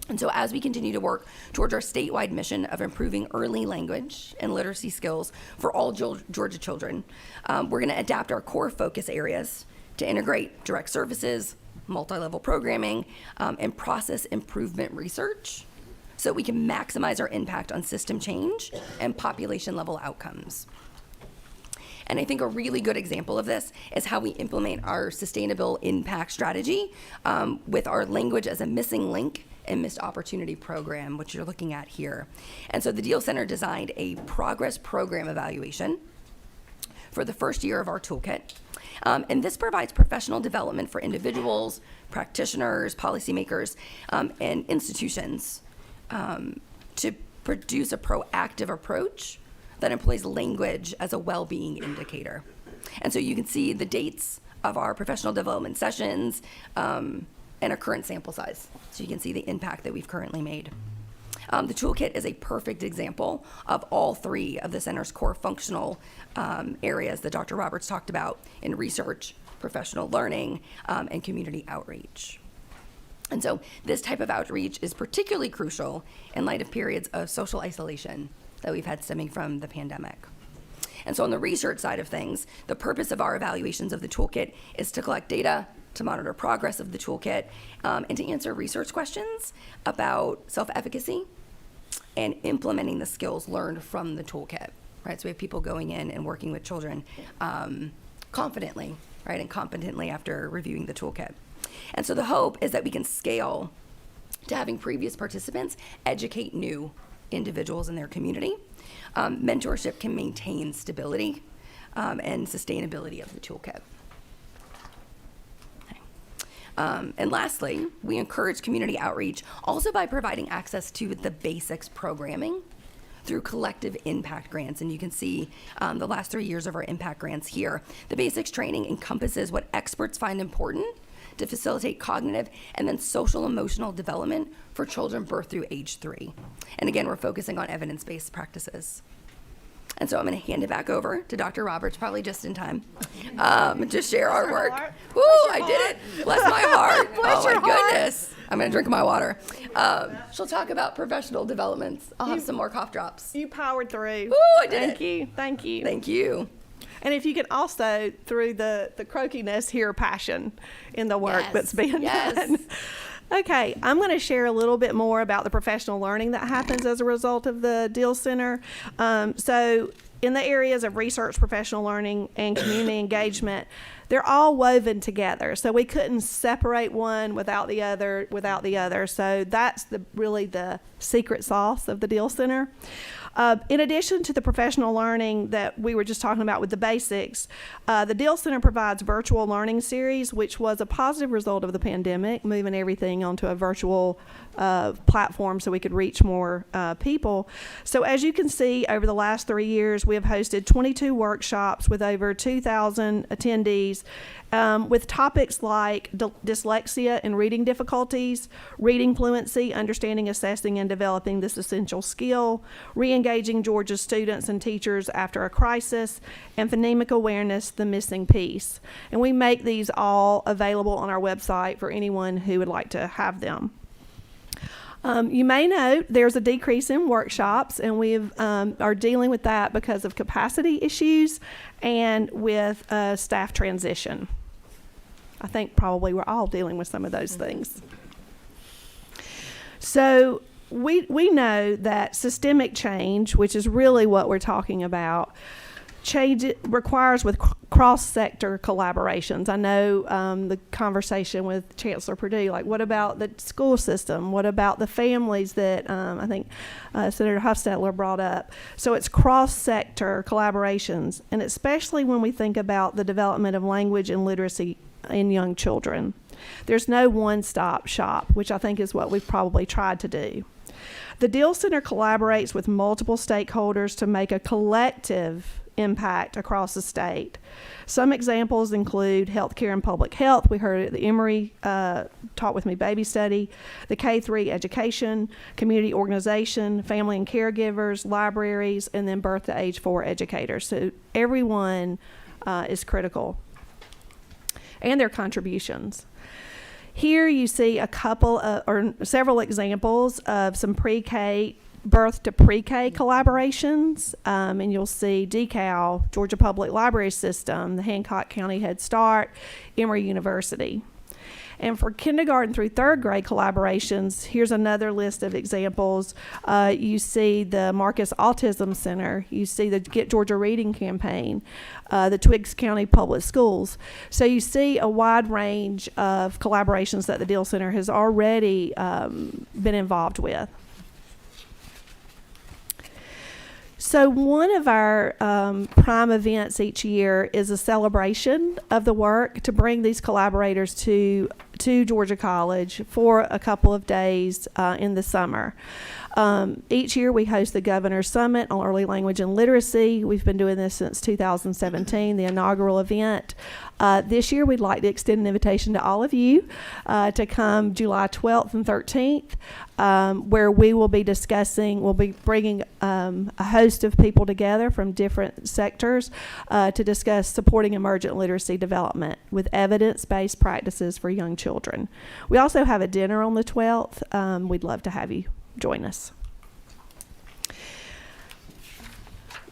S12: And so as we continue to work towards our statewide mission of improving early language and literacy skills for all Georgia children, we're going to adapt our core focus areas to integrate direct services, multi-level programming, and process improvement research so that we can maximize our impact on system change and population level outcomes. And I think a really good example of this is how we implement our sustainable impact strategy with our language as a missing link and missed opportunity program, which you're looking at here. And so the Deal Center designed a progress program evaluation for the first year of our toolkit. And this provides professional development for individuals, practitioners, policymakers, and institutions to produce a proactive approach that employs language as a well-being indicator. And so you can see the dates of our professional development sessions and our current sample size. So you can see the impact that we've currently made. The toolkit is a perfect example of all 3 of the center's core functional areas that Dr. Roberts talked about in research, professional learning, and community outreach. And so this type of outreach is particularly crucial in light of periods of social isolation that we've had stemming from the pandemic. And so on the research side of things, the purpose of our evaluations of the toolkit is to collect data, to monitor progress of the toolkit, and to answer research questions about self-efficacy and implementing the skills learned from the toolkit, right? So we have people going in and working with children confidently, right, and competently after reviewing the toolkit. And so the hope is that we can scale to having previous participants educate new individuals in their community. Mentorship can maintain stability and sustainability of the toolkit. And lastly, we encourage community outreach also by providing access to the basics programming through collective impact grants. And you can see the last 3 years of our impact grants here. The basics training encompasses what experts find important to facilitate cognitive and then social emotional development for children birth through age 3. And again, we're focusing on evidence-based practices. And so I'm going to hand it back over to Dr. Roberts, probably just in time, to share our work. Ooh, I did it. Bless my heart. Oh, my goodness. I'm going to drink my water. She'll talk about professional developments. I'll have some more cough drops.
S11: You powered through.
S12: Ooh, I did
S11: Thank
S12: it.
S11: you. Thank you.
S12: Thank you.
S11: And if you can also, through the croakiness, hear passion in the work
S12: Yes.
S11: that's being
S12: Yes.
S11: done. Okay, I'm going to share a little bit more about the professional learning that happens as a result of the Deal Center. So in the areas of research, professional learning, and community engagement, they're all woven together. So we couldn't separate one without the other. So that's really the secret sauce of the Deal Center. In addition to the professional learning that we were just talking about with the basics, the Deal Center provides virtual learning series, which was a positive result of the pandemic, moving everything onto a virtual platform so we could reach more people. So as you can see, over the last 3 years, we have hosted 22 workshops with over 2,000 attendees with topics like dyslexia and reading difficulties, reading fluency, understanding, assessing, and developing this essential skill, re-engaging Georgia students and teachers after a crisis, and phonemic awareness, the missing piece. And we make these all available on our website for anyone who would like to have them. You may note there's a decrease in workshops, and we are dealing with that because of capacity issues and with staff transition. I think probably we're all dealing with some of those things. So we know that systemic change, which is really what we're talking about, change requires with cross-sector collaborations. I know the conversation with Chancellor Perdue, like what about the school system? What about the families that I think Senator Huffstetler brought up? So it's cross-sector collaborations, and especially when we think about the development of language and literacy in young children. There's no one-stop shop, which I think is what we've probably tried to do. The Deal Center collaborates with multiple stakeholders to make a collective impact across the state. Some examples include healthcare and public health. We heard at the Emory Talk With Me Baby Study, the K-3 education, community organization, family and caregivers, libraries, and then birth to age 4 educators. So everyone is critical, and their contributions. Here you see a couple or several examples of some pre-K, birth to pre-K collaborations, and you'll see DeKalb, Georgia Public Library System, the Hancock County Head Start, Emory University. And for kindergarten through third grade collaborations, here's another list of examples. You see the Marcus Autism Center. You see the Get Georgia Reading campaign, the Twiggs County Public Schools. So you see a wide range of collaborations that the Deal Center has already been involved with. So one of our prime events each year is a celebration of the work to bring these collaborators to Georgia College for a couple of days in the summer. Each year we host the Governor's Summit on Early Language and Literacy. We've been doing this since 2017, the inaugural event. This year we'd like to extend an invitation to all of you to come July 12th and 13th, where we will be discussing, we'll be bringing a host of people together from different sectors to discuss supporting emergent literacy development with evidence-based practices for young children. We also have a dinner on the 12th. We'd love to have you join us.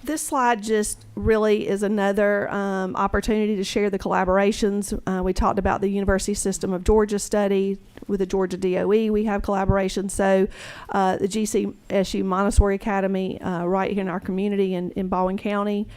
S11: This slide just really is another opportunity to share the collaborations. We talked about the University System of Georgia study with the Georgia DOE. We have collaborations. So the GCSU Montessori Academy right here in our community in Baldwin County.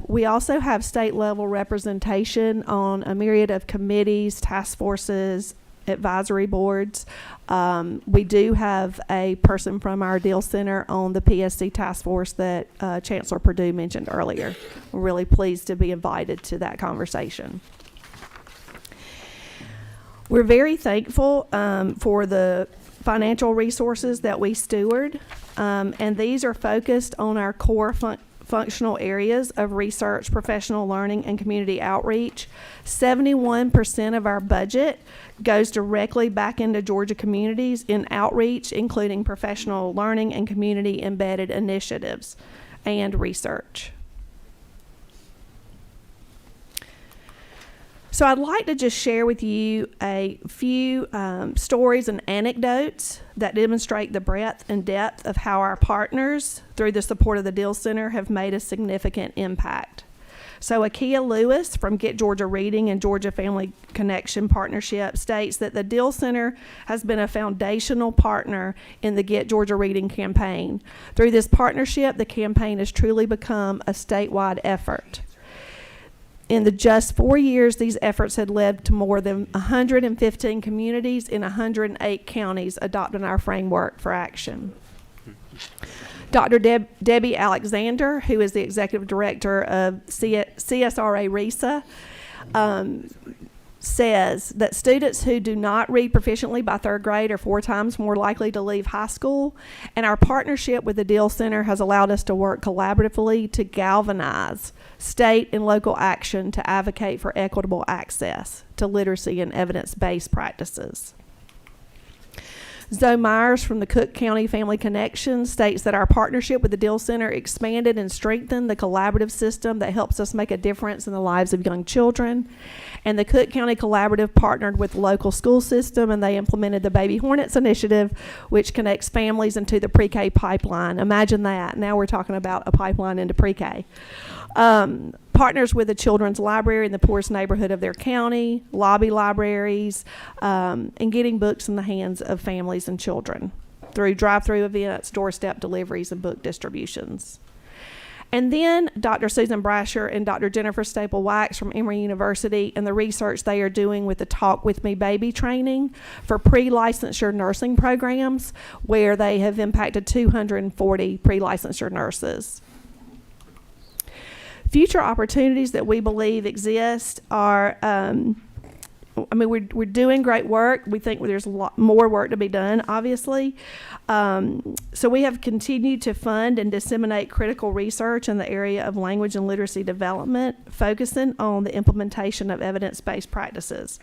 S11: We also have state level representation on a myriad of committees, task forces, advisory boards. We do have a person from our Deal Center on the PSC task force that Chancellor Perdue mentioned earlier. We're really pleased to be invited to that conversation. We're very thankful for the financial resources that we steward, and these are focused on our core functional areas of research, professional learning, and community outreach. 71% of our budget goes directly back into Georgia communities in outreach, including professional learning and community embedded initiatives. and research. So I'd like to just share with you a few stories and anecdotes that demonstrate the breadth and depth of how our partners, through the support of the Deal Center, have made a significant impact. So Akia Lewis from Get Georgia Reading and Georgia Family Connection Partnership states that the Deal Center has been a foundational partner in the Get Georgia Reading campaign. Through this partnership, the campaign has truly become a statewide effort. In the just 4 years, these efforts had led to more than 115 communities in 108 counties adopting our framework for action. Dr. Debbie Alexander, who is the executive director of CSRA RESA, says that students who do not read proficiently by third grade are 4 times more likely to leave high school, and our partnership with the Deal Center has allowed us to work collaboratively to galvanize state and local action to advocate for equitable access to literacy and evidence-based practices. Zoe Myers from the Cook County Family Connection states that our partnership with the Deal Center expanded and strengthened the collaborative system that helps us make a difference in the lives of young children. And the Cook County Collaborative partnered with the local school system, and they implemented the Baby Hornets Initiative, which connects families into the pre-K pipeline. Imagine that. Now we're talking about a pipeline into pre-K. Partners with the Children's Library in the poorest neighborhood of their county, lobby libraries, and getting books in the hands of families and children through drive-through events, doorstep deliveries, and book distributions. And then Dr. Susan Brasher and Dr. Jennifer Staple-Wax from Emory University and the research they are doing with the Talk With Me Baby training for pre-licensure nursing programs, where they have impacted 240 pre-licensure nurses. Future opportunities that we believe exist are, we're doing great work. We think there's a lot more work to be done, obviously. So we have continued to fund and disseminate critical research in the area of language and literacy development, focusing on the implementation of evidence-based practices.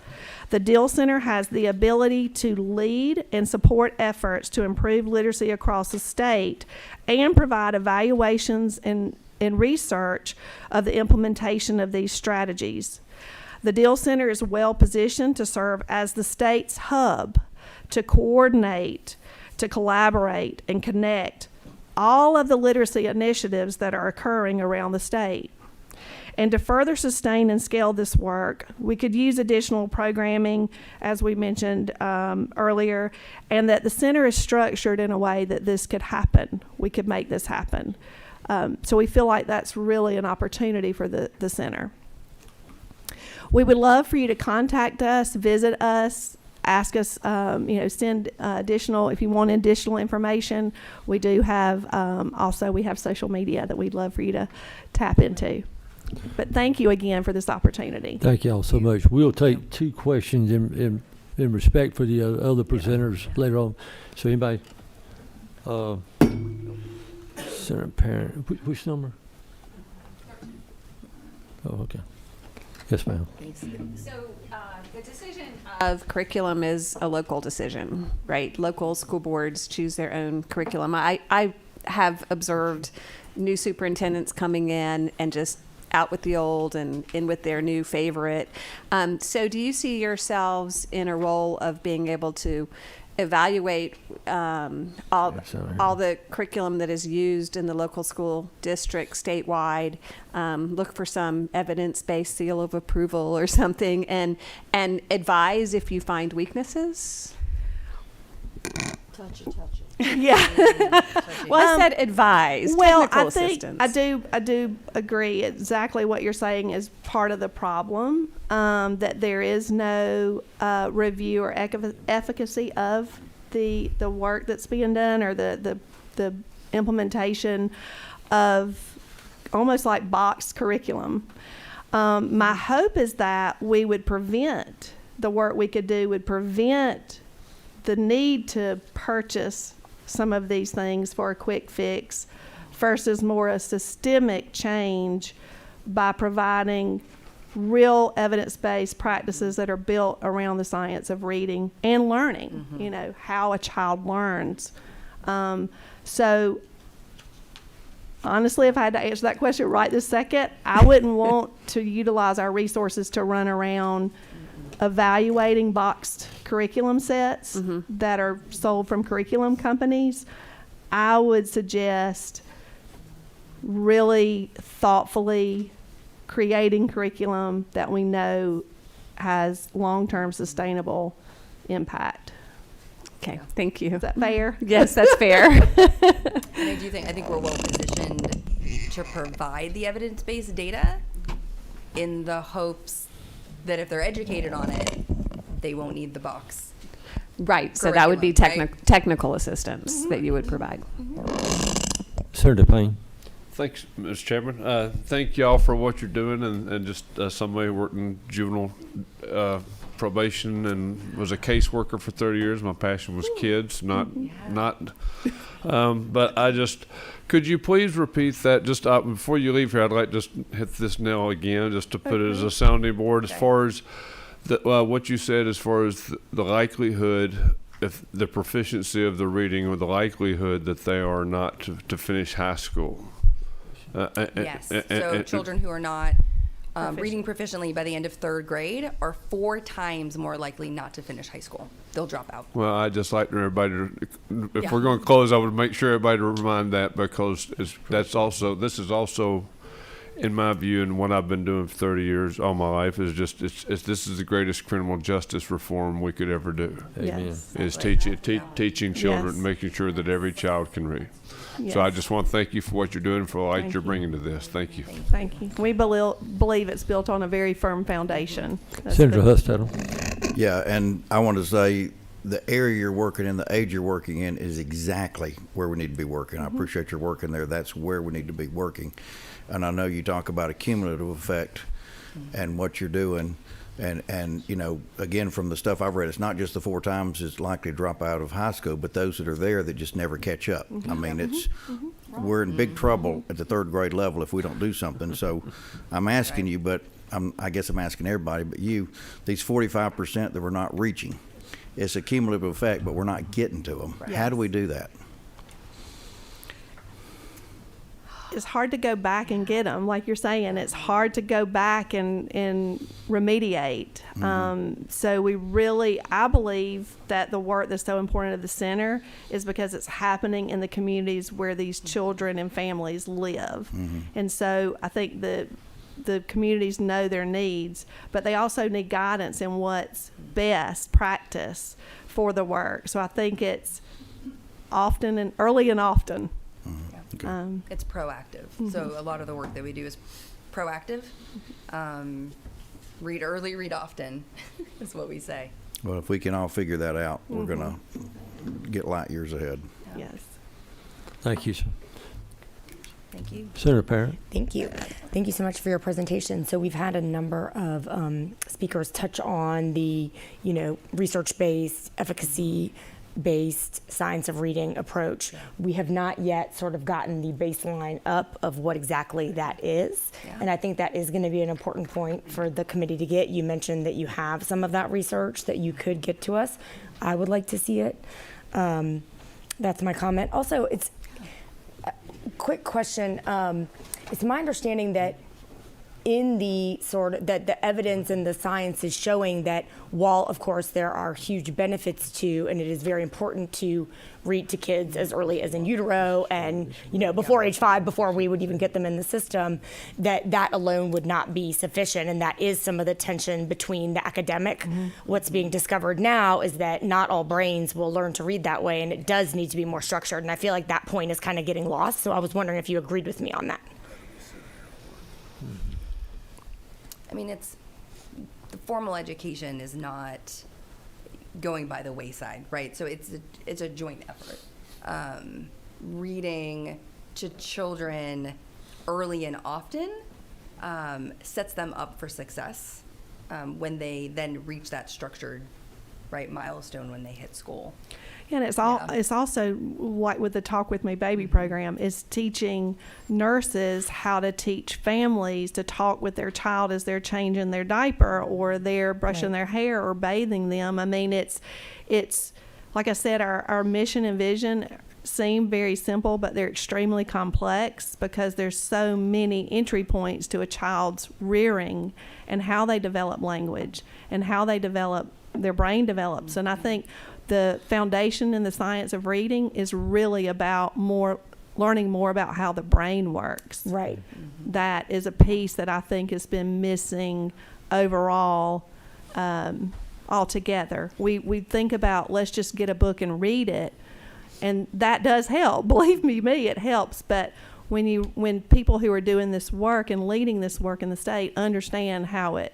S11: The Deal Center has the ability to lead and support efforts to improve literacy across the state and provide evaluations and research of the implementation of these strategies. The Deal Center is well positioned to serve as the state's hub to coordinate, to collaborate, and connect all of the literacy initiatives that are occurring around the state. And to further sustain and scale this work, we could use additional programming, as we mentioned earlier, and that the center is structured in a way that this could happen. We could make this happen. So we feel like that's really an opportunity for the center. We would love for you to contact us, visit us, ask us, send additional, if you want additional information. We do have, also we have social media that we'd love for you to tap into. But thank you again for this opportunity.
S1: Thank y'all so much. We'll take 2 questions in respect for the other presenters later on. So anybody, center parent, which number? Oh, okay. Yes, ma'am.
S13: So the decision of curriculum is a local decision, right? Local school boards choose their own curriculum. I have observed new superintendents coming in and just out with the old and in with their new favorite. So do you see yourselves in a role of being able to evaluate all the curriculum that is used in the local school district statewide, look for some evidence-based seal of approval or something, and advise if you find weaknesses?
S7: Touch it.
S11: Yeah.
S13: Well, I said advise.
S11: Well,
S13: technical
S11: I think
S13: assistance.
S11: I do agree. Exactly what you're saying is part of the problem, that there is no review or efficacy of the work that's being done, or the implementation of almost like boxed curriculum. My hope is that we would prevent the work we could do would prevent the need to purchase some of these things for a quick fix versus more a systemic change by providing real evidence-based practices that are built around the science of reading and learning, how a child learns. So honestly, if I had to answer that question right this second, I wouldn't want to utilize our resources to run around evaluating boxed curriculum sets that are sold from curriculum companies. I would suggest really thoughtfully creating curriculum that we know has long-term sustainable impact.
S13: Okay, thank you.
S11: Is that fair?
S13: Yes, that's fair.
S12: And I think we're well positioned to provide the evidence-based data in the hopes that if they're educated on it, they won't need the box.
S13: Right, so that would be
S12: Curriculum, right?
S13: technical assistance that you would provide.
S1: Senator Payne.
S14: Thanks, Mr. Chairman. Thank y'all for what you're doing, and just somebody worked in juvenile probation and was a caseworker for 30 years. My passion was kids, not. But I just, could you please repeat that just before you leave here? I'd like to just hit this nail again, just to put it as a sounding board. As far as what you said, as far as the likelihood, if the proficiency of the reading, or the likelihood that they are not to finish high school.
S12: Yes. So children who are not reading proficiently by the end of third grade are 4 times more likely not to finish high school. They'll drop out.
S14: Well, I'd just like everybody to, if
S12: Yeah.
S14: we're going to close, I would make sure everybody to remind that, because this is also, in my view, and what I've been doing for 30 years, all my life, is just, this is the greatest criminal justice reform we could ever do.
S1: Amen.
S11: Yes.
S14: Is teaching children,
S11: Yes.
S14: making sure that every child can read. So I just want to thank you for what you're doing, for the light
S11: Thank
S14: you're
S11: you.
S14: bringing to this. Thank you.
S11: Thank you. We believe it's built on a very firm foundation. That's
S1: Senator
S11: the-
S1: Hustettle.
S8: Yeah, and I want to say the area you're working in, the age you're working in, is exactly where we need to be working. I appreciate your working there. That's where we need to be working. And I know you talk about a cumulative effect and what you're doing. And you know, again, from the stuff I've read, it's not just the 4 times it's likely to drop out of high school, but those that are there that just never catch up. I mean, we're in big trouble at the 3rd grade level if we don't do something. So I'm asking you, but I guess I'm asking everybody, but you, these 45% that we're not reaching, it's a cumulative effect, but we're not getting to them. How do we do that?
S11: It's hard to go back and get them, like you're saying. It's hard to go back and remediate. So we really, I believe that the work that's so important at the center is because it's happening in the communities where these children and families live. And so I think the communities know their needs, but they also need guidance in what's best practice for the work. So I think it's often and early and often.
S12: It's proactive. So a lot of the work that we do is proactive. Read early, read often is what we say.
S8: Well, if we can all figure that out, we're going to get light years ahead.
S11: Yes.
S1: Thank you, sir.
S12: Thank you.
S1: Senator Parent.
S4: Thank you. Thank you so much for your presentation. So we've had a number of speakers touch on the, research-based, efficacy-based science of reading approach. We have not yet sort of gotten the baseline up of what exactly that is.
S12: Yeah.
S4: And I think that is going to be an important point for the committee to get. You mentioned that you have some of that research that you could get to us. I would like to see it. That's my comment. Also, it's a quick question. It's my understanding that in the that the evidence and the science is showing that while, of course, there are huge benefits to, and it is very important to read to kids as early as in utero and, before age 5, before we would even get them in the system, that alone would not be sufficient. And that is some of the tension between the academic. What's being discovered now is that not all brains will learn to read that way, and it does need to be more structured. And I feel like that point is kind of getting lost. So I was wondering if you agreed with me on that.
S12: I mean, the formal education is not going by the wayside, right? So it's a joint effort. Reading to children early and often sets them up for success when they then reach that structured, right, milestone when they hit school.
S11: And it's also like with the Talk With Me Baby program, is teaching nurses how to teach families to talk with their child as they're changing their diaper or they're brushing their hair or bathing them. I mean, it's like I said, our mission and vision seem very simple, but they're extremely complex because there's so many entry points to a child's rearing and how they develop language and how they develop, their brain develops. And I think the foundation in the science of reading is really about learning more about how the brain works.
S4: Right.
S11: That is a piece that I think has been missing overall altogether. We think about, let's just get a book and read it, and that does help. Believe me, it helps. But when people who are doing this work and leading this work in the state understand how it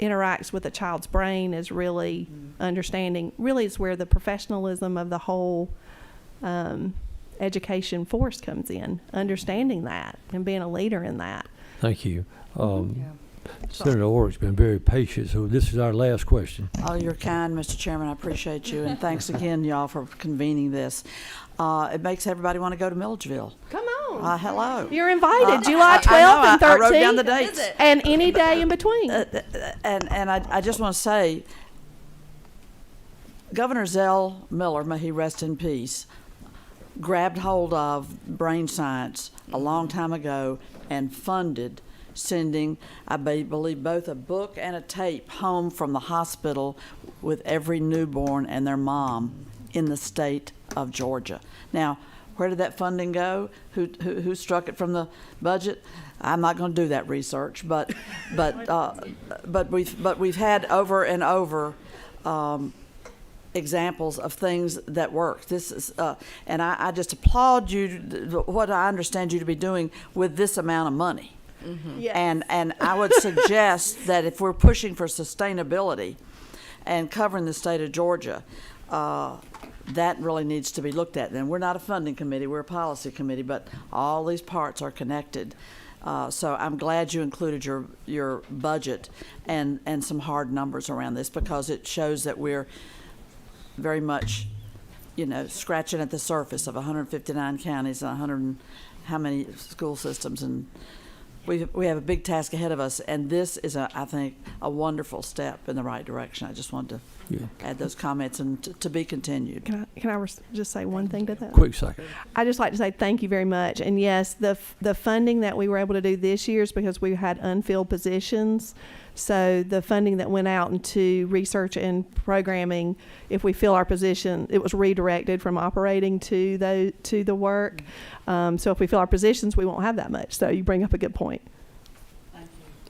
S11: interacts with a child's brain, is really understanding. Really, it's where the professionalism of the whole education force comes in. Understanding that and being a leader in that.
S1: Thank you. Senator Orrick's been very patient, so this is our last question.
S7: Oh, you're kind, Mr. Chairman. I appreciate you, and thanks again, y'all, for convening this. It makes everybody want to go to Milledgeville.
S11: Come on.
S7: Hello.
S11: You're invited. July 12th and 13th.
S7: I wrote down the dates.
S11: And any day in between.
S7: And I just want to say, Governor Zell Miller, may he rest in peace, grabbed hold of brain science a long time ago and funded sending, I believe, both a book and a tape home from the hospital with every newborn and their mom in the state of Georgia. Now, where did that funding go? Who struck it from the budget? I'm not going to do that research, but we've had over and over examples of things that work. This is, and I just applaud you, what I understand you to be doing with this amount of money.
S11: Mm-hmm. Yes.
S7: And I would suggest that if we're pushing for sustainability and covering the state of Georgia, that really needs to be looked at. And we're not a funding committee, we're a policy committee, but all these parts are connected. So I'm glad you included your budget and some hard numbers around this, because it shows that we're very much, scratching at the surface of 159 counties and 100 and how many school systems, and we have a big task ahead of us, and this is, I think, a wonderful step in the right direction. I just wanted to add those comments, and to be continued.
S11: Can I just say one thing to that?
S1: Quick second.
S11: I'd just like to say thank you very much. And yes, the funding that we were able to do this year is because we had unfilled positions. So the funding that went out into research and programming, if we fill our position, it was redirected from operating to the work. So if we fill our positions, we won't have that much. So you bring up a good point.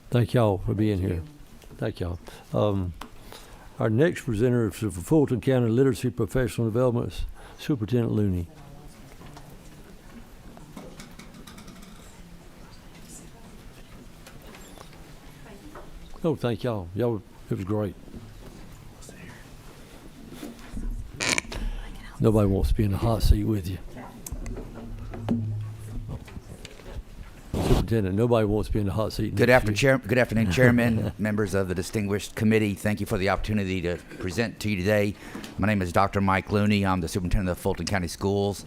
S1: Thank y'all for being here. Thank y'all. Our next presenter is for Fulton County Literacy Professional Development, Superintendent Looney. Oh, thank y'all. It was great. Nobody wants to be in the hot seat with you. Superintendent, nobody wants to be in the hot seat.
S15: Good afternoon, Chairman, members of the distinguished committee. Thank you for the opportunity to present to you today. My name is Dr. Mike Looney. I'm the superintendent of Fulton County Schools.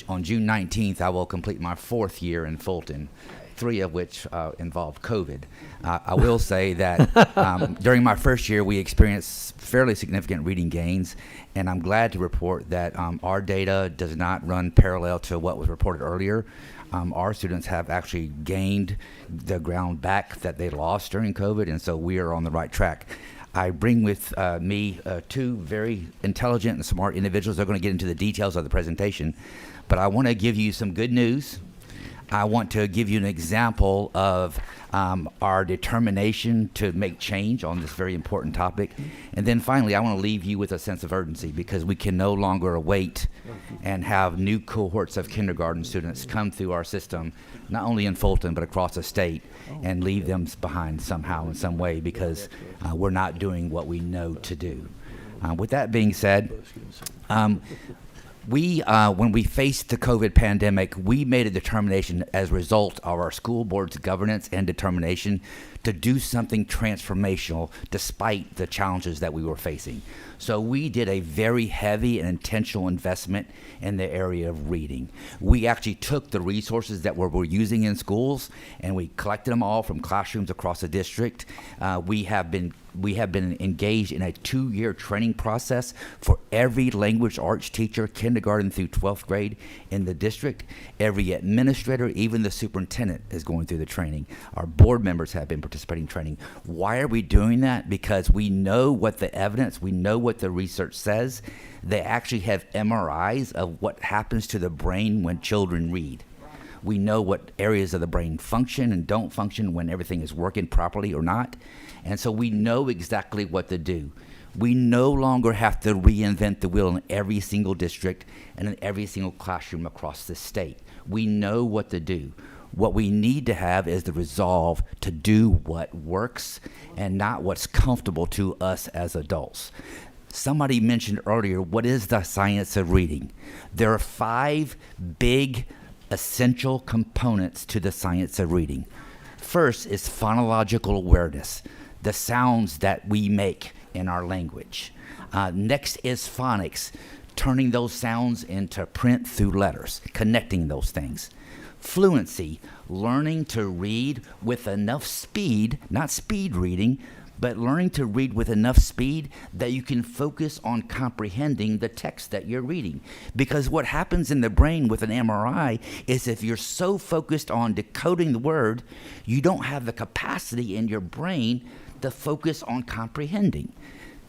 S15: On June 19th, I will complete my 4th year in Fulton, 3 of which involved COVID. I will say that during my first year, we experienced fairly significant reading gains, and I'm glad to report that our data does not run parallel to what was reported earlier. Our students have actually gained the ground back that they lost during COVID, and so we are on the right track. I bring with me 2 very intelligent and smart individuals. They're going to get into the details of the presentation, but I want to give you some good news. I want to give you an example of our determination to make change on this very important topic. And then finally, I want to leave you with a sense of urgency, because we can no longer wait and have new cohorts of kindergarten students come through our system, not only in Fulton, but across the state, and leave them behind somehow in some way, because we're not doing what we know to do. With that being said, when we faced the COVID pandemic, we made a determination as a result of our school board's governance and determination to do something transformational despite the challenges that we were facing. So we did a very heavy and intentional investment in the area of reading. We actually took the resources that we're using in schools and we collected them all from classrooms across the district. We have been engaged in a 2-year training process for every language arts teacher, kindergarten through 12th grade in the district. Every administrator, even the superintendent, is going through the training. Our board members have been participating in training. Why are we doing that? Because we know what the evidence, we know what the research says. They actually have MRIs of what happens to the brain when children read. We know what areas of the brain function and don't function when everything is working properly or not. And so we know exactly what to do. We no longer have to reinvent the wheel in every single district and in every single classroom across the state. We know what to do. What we need to have is the resolve to do what works and not what's comfortable to us as adults. Somebody mentioned earlier, what is the science of reading? There are 5 big essential components to the science of reading. First is phonological awareness, the sounds that we make in our language. Next is phonics, turning those sounds into print through letters, connecting those things. Fluency, learning to read with enough speed, not speed reading, but learning to read with enough speed that you can focus on comprehending the text that you're reading. Because what happens in the brain with an MRI is if you're so focused on decoding the word, you don't have the capacity in your brain to focus on comprehending.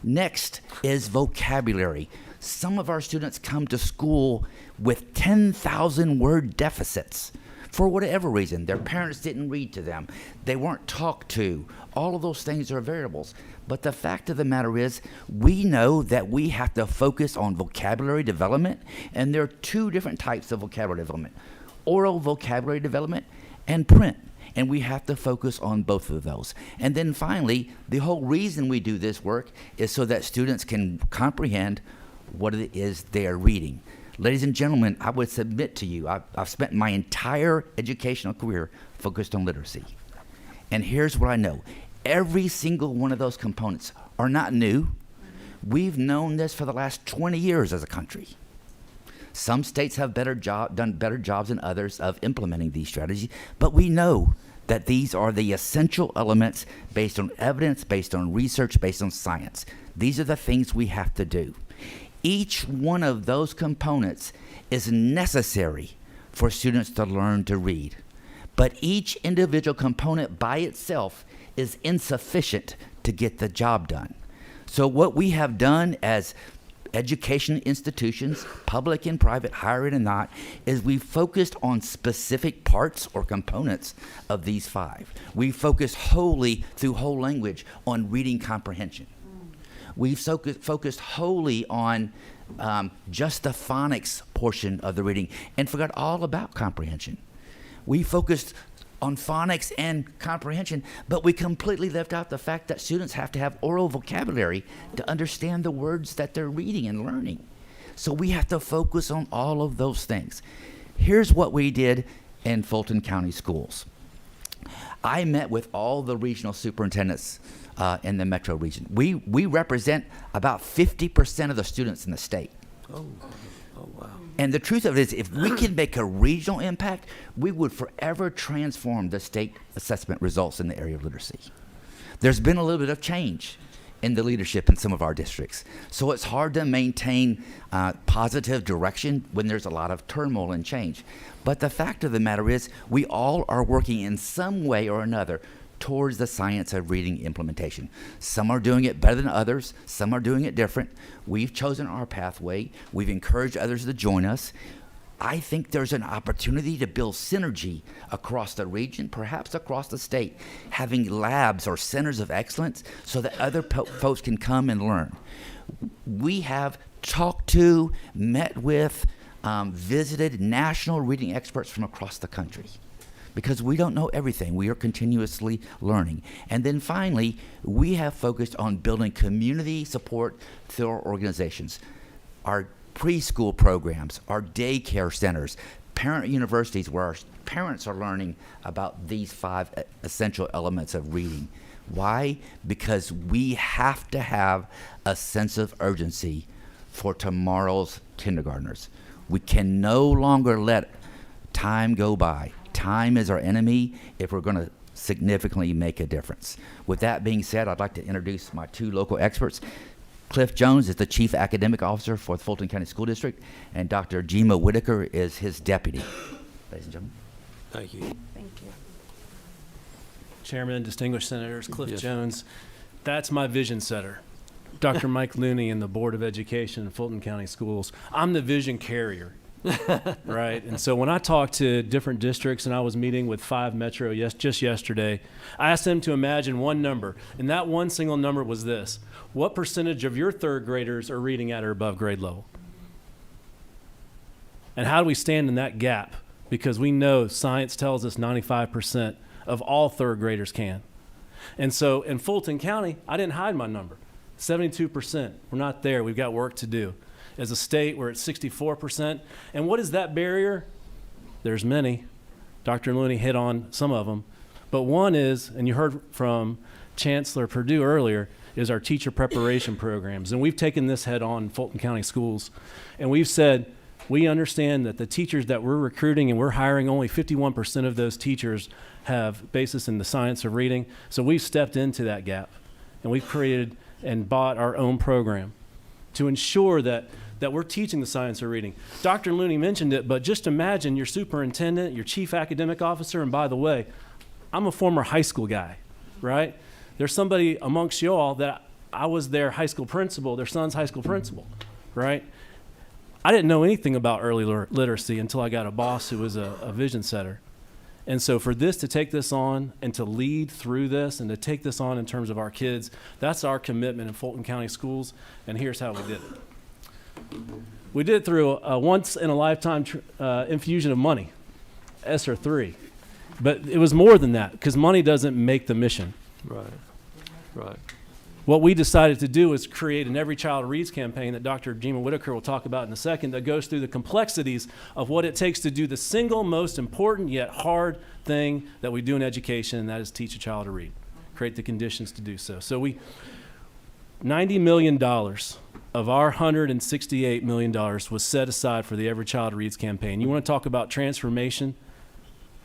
S15: Next is vocabulary. Some of our students come to school with 10,000 word deficits. For whatever reason, their parents didn't read to them, they weren't talked to. All of those things are variables. But the fact of the matter is, we know that we have to focus on vocabulary development, and there are 2 different types of vocabulary development: oral vocabulary development and print. And we have to focus on both of those. And then finally, the whole reason we do this work is so that students can comprehend what it is they are reading. Ladies and gentlemen, I would submit to you, I've spent my entire educational career focused on literacy. And here's what I know. Every single one of those components are not new. We've known this for the last 20 years as a country. Some states have done better jobs than others of implementing these strategies, but we know that these are the essential elements based on evidence, based on research, based on science. These are the things we have to do. Each one of those components is necessary for students to learn to read. But each individual component by itself is insufficient to get the job done. So what we have done as education institutions, public and private, higher ed and not, is we've focused on specific parts or components of these 5. We focused wholly through whole language on reading comprehension. We've focused wholly on just the phonics portion of the reading and forgot all about comprehension. We focused on phonics and comprehension, but we completely left out the fact that students have to have oral vocabulary to understand the words that they're reading and learning. So we have to focus on all of those things. Here's what we did in Fulton County Schools. I met with all the regional superintendents in the metro region. We represent about 50% of the students in the state.
S1: Oh, wow.
S15: And the truth of it is, if we can make a regional impact, we would forever transform the state assessment results in the area of literacy. There's been a little bit of change in the leadership in some of our districts. So it's hard to maintain positive direction when there's a lot of turmoil and change. But the fact of the matter is, we all are working in some way or another towards the science of reading implementation. Some are doing it better than others. Some are doing it different. We've chosen our pathway. We've encouraged others to join us. I think there's an opportunity to build synergy across the region, perhaps across the state, having labs or centers of excellence so that other folks can come and learn. We have talked to, met with, visited national reading experts from across the country, because we don't know everything. We are continuously learning. And then finally, we have focused on building community support through our organizations. Our preschool programs, our daycare centers, parent universities where our parents are learning about these 5 essential elements of reading. Why? Because we have to have a sense of urgency for tomorrow's kindergartners. We can no longer let time go by. Time is our enemy if we're going to significantly make a difference. With that being said, I'd like to introduce my 2 local experts. Cliff Jones is the Chief Academic Officer for the Fulton County School District, and Dr. Jima Whitaker is his deputy. Ladies and gentlemen.
S1: Thank you.
S6: Thank you.
S16: Chairman, distinguished senators, Cliff
S1: Yes.
S16: Jones. That's my vision setter, Dr. Mike Looney and the Board of Education in Fulton County Schools. I'm the vision carrier, right? And so when I talk to different districts, and I was meeting with 5 Metro just yesterday, I asked them to imagine one number, and that one single number was this. What percentage of your 3rd graders are reading at or above grade level? And how do we stand in that gap? Because we know science tells us 95% of all 3rd graders can. And so in Fulton County, I didn't hide my number. 72%. We're not there. We've got work to do. As a state, we're at 64%. And what is that barrier? There's many. Dr. Looney hit on some of them. But one is, and you heard from Chancellor Perdue earlier, is our teacher preparation programs. And we've taken this head on in Fulton County Schools. And we've said, we understand that the teachers that we're recruiting and we're hiring, only 51% of those teachers have basis in the science of reading. So we've stepped into that gap, and we've created and bought our own program to ensure that we're teaching the science of reading. Dr. Looney mentioned it, but just imagine your superintendent, your chief academic officer, and by the way, I'm a former high school guy, right? There's somebody amongst you all that I was their high school principal, their son's high school principal, right? I didn't know anything about early literacy until I got a boss who was a vision setter. And so for this to take this on and to lead through this and to take this on in terms of our kids, that's our commitment in Fulton County Schools, and here's how we did it. We did it through a once-in-a-lifetime infusion of money, ESSER 3. But it was more than that, because money doesn't make the mission.
S1: Right. Right.
S16: What we decided to do is create an Every Child Reads campaign that Dr. Jima Whitaker will talk about in a second, that goes through the complexities of what it takes to do the single most important yet hard thing that we do in education, and that is teach a child to read, create the conditions to do so. So $90 million of our $168 million was set aside for the Every Child Reads campaign. You want to talk about transformation,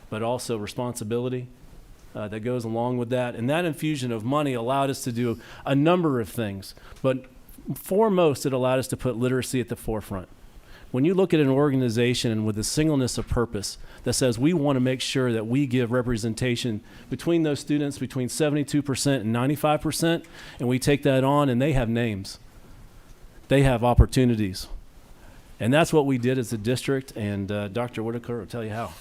S16: but also responsibility that goes along with that. And that infusion of money allowed us to do a number of things. But foremost, it allowed us to put literacy at the forefront. When you look at an organization with a singleness of purpose that says we want to make sure that we give representation between those students between 72% and 95%, and we take that on, and they have names. They have opportunities. And that's what we did as a district, and Dr. Whitaker will tell you how.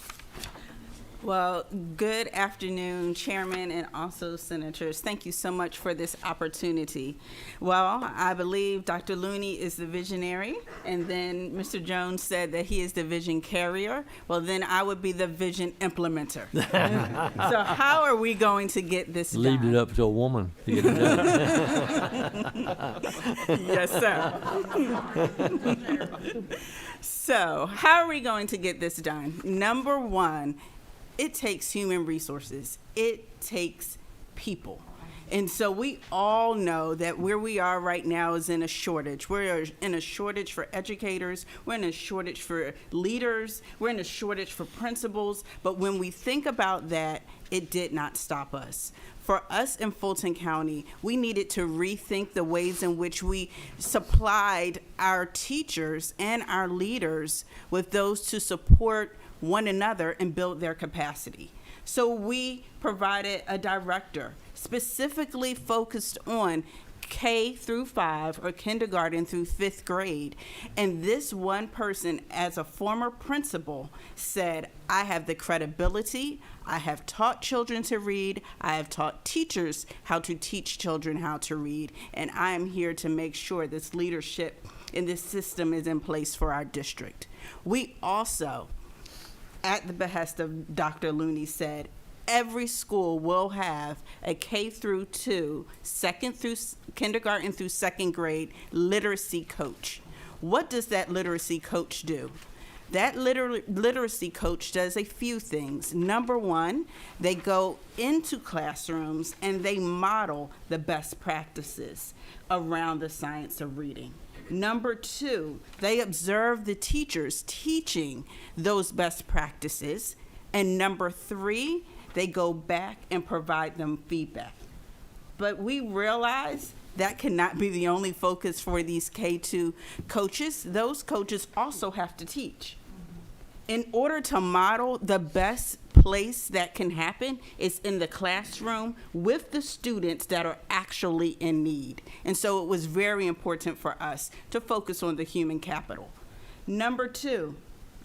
S17: Well, good afternoon, Chairman and also Senators. Thank you so much for this opportunity. Well, I believe Dr. Looney is the visionary, and then Mr. Jones said that he is the vision carrier. Well, then I would be the vision implementer. So how are we going to get this done?
S1: Leave it up to a woman to get it done.
S17: Yes, sir. So how are we going to get this done? Number one, it takes human resources. It takes people. And so we all know that where we are right now is in a shortage. We're in a shortage for educators. We're in a shortage for leaders. We're in a shortage for principals. But when we think about that, it did not stop us. For us in Fulton County, we needed to rethink the ways in which we supplied our teachers and our leaders with those to support one another and build their capacity. So we provided a director specifically focused on K through 5 or kindergarten through 5th grade. And this one person, as a former principal, said, I have the credibility, I have taught children to read, I have taught teachers how to teach children how to read, and I am here to make sure this leadership in this system is in place for our district. We also, at the behest of Dr. Looney, said every school will have a K through 2, kindergarten through 2nd grade literacy coach. What does that literacy coach do? That literacy coach does a few things. Number one, they go into classrooms and they model the best practices around the science of reading. Number two, they observe the teachers teaching those best practices. And number three, they go back and provide them feedback. But we realize that cannot be the only focus for these K-2 coaches. Those coaches also have to teach. In order to model, the best place that can happen is in the classroom with the students that are actually in need. And so it was very important for us to focus on the human capital. Number two,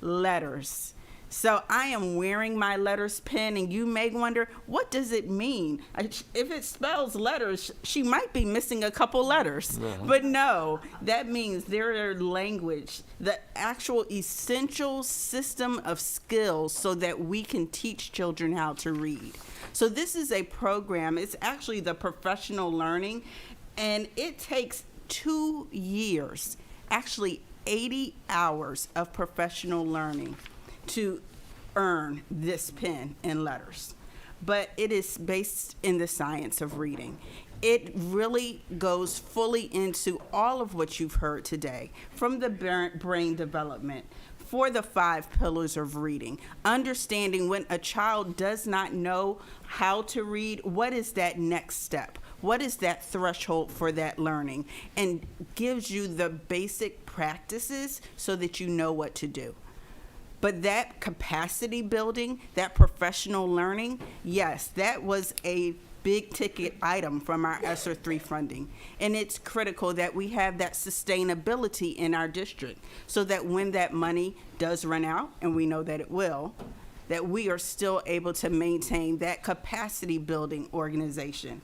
S17: letters. So I am wearing my letters pen, and you may wonder, what does it mean? If it spells letters, she might be missing a couple letters. But no, that means their language, the actual essential system of skills so that we can teach children how to read. So this is a program, it's actually the professional learning, and it takes 2 years, actually 80 hours of professional learning to earn this pen and letters. But it is based in the science of reading. It really goes fully into all of what you've heard today, from the brain development, for the 5 pillars of reading, understanding when a child does not know how to read, what is that next step? What is that threshold for that learning? And gives you the basic practices so that you know what to do. But that capacity building, that professional learning, yes, that was a big ticket item from our ESSER 3 funding. And it's critical that we have that sustainability in our district so that when that money does run out, and we know that it will, that we are still able to maintain that capacity building organization.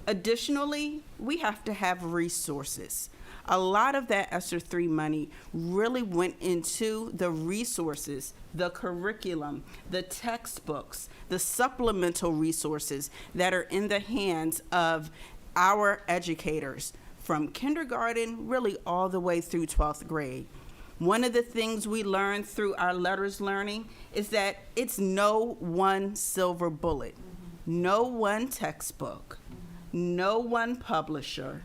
S17: Additionally, we have to have resources. A lot of that ESSER 3 money really went into the resources, the curriculum, the textbooks, the supplemental resources that are in the hands of our educators from kindergarten really all the way through 12th grade. One of the things we learned through our letters learning is that it's no one silver bullet, no one textbook, no one publisher,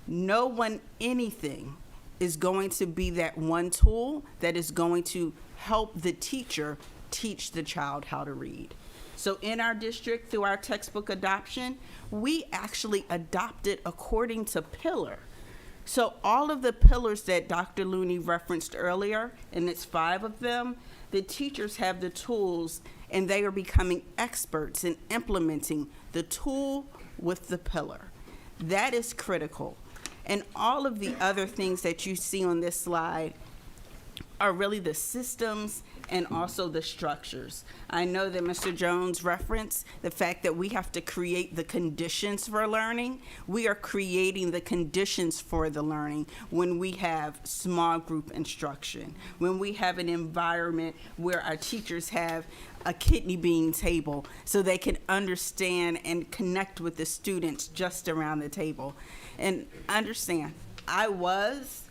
S17: no one anything is going to be that one tool that is going to help the teacher teach the child how to read. So in our district, through our textbook adoption, we actually adopted according to pillar. So all of the pillars that Dr. Looney referenced earlier, and it's 5 of them, the teachers have the tools and they are becoming experts in implementing the tool with the pillar. That is critical. And all of the other things that you see on this slide are really the systems and also the structures. I know that Mr. Jones referenced the fact that we have to create the conditions for learning. We are creating the conditions for the learning when we have small group instruction, when we have an environment where our teachers have a kidney bean table so they can understand and connect with the students just around the table. And understand, I was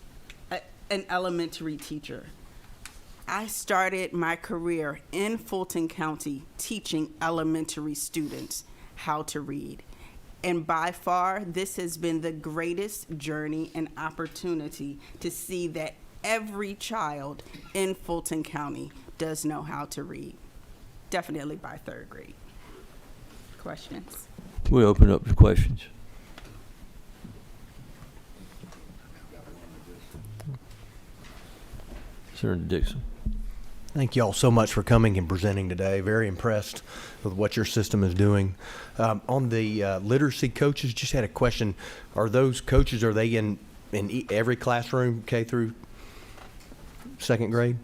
S17: an elementary teacher. I started my career in Fulton County teaching elementary students how to read. And by far, this has been the greatest journey and opportunity to see that every child in Fulton County does know how to read, definitely by 3rd grade. Questions?
S1: We open up to questions. Senator Dixon.
S9: Thank you all so much for coming and presenting today. Very impressed with what your system is doing. On the literacy coaches, just had a question. Are those coaches, are they in every classroom, K through 2nd grade?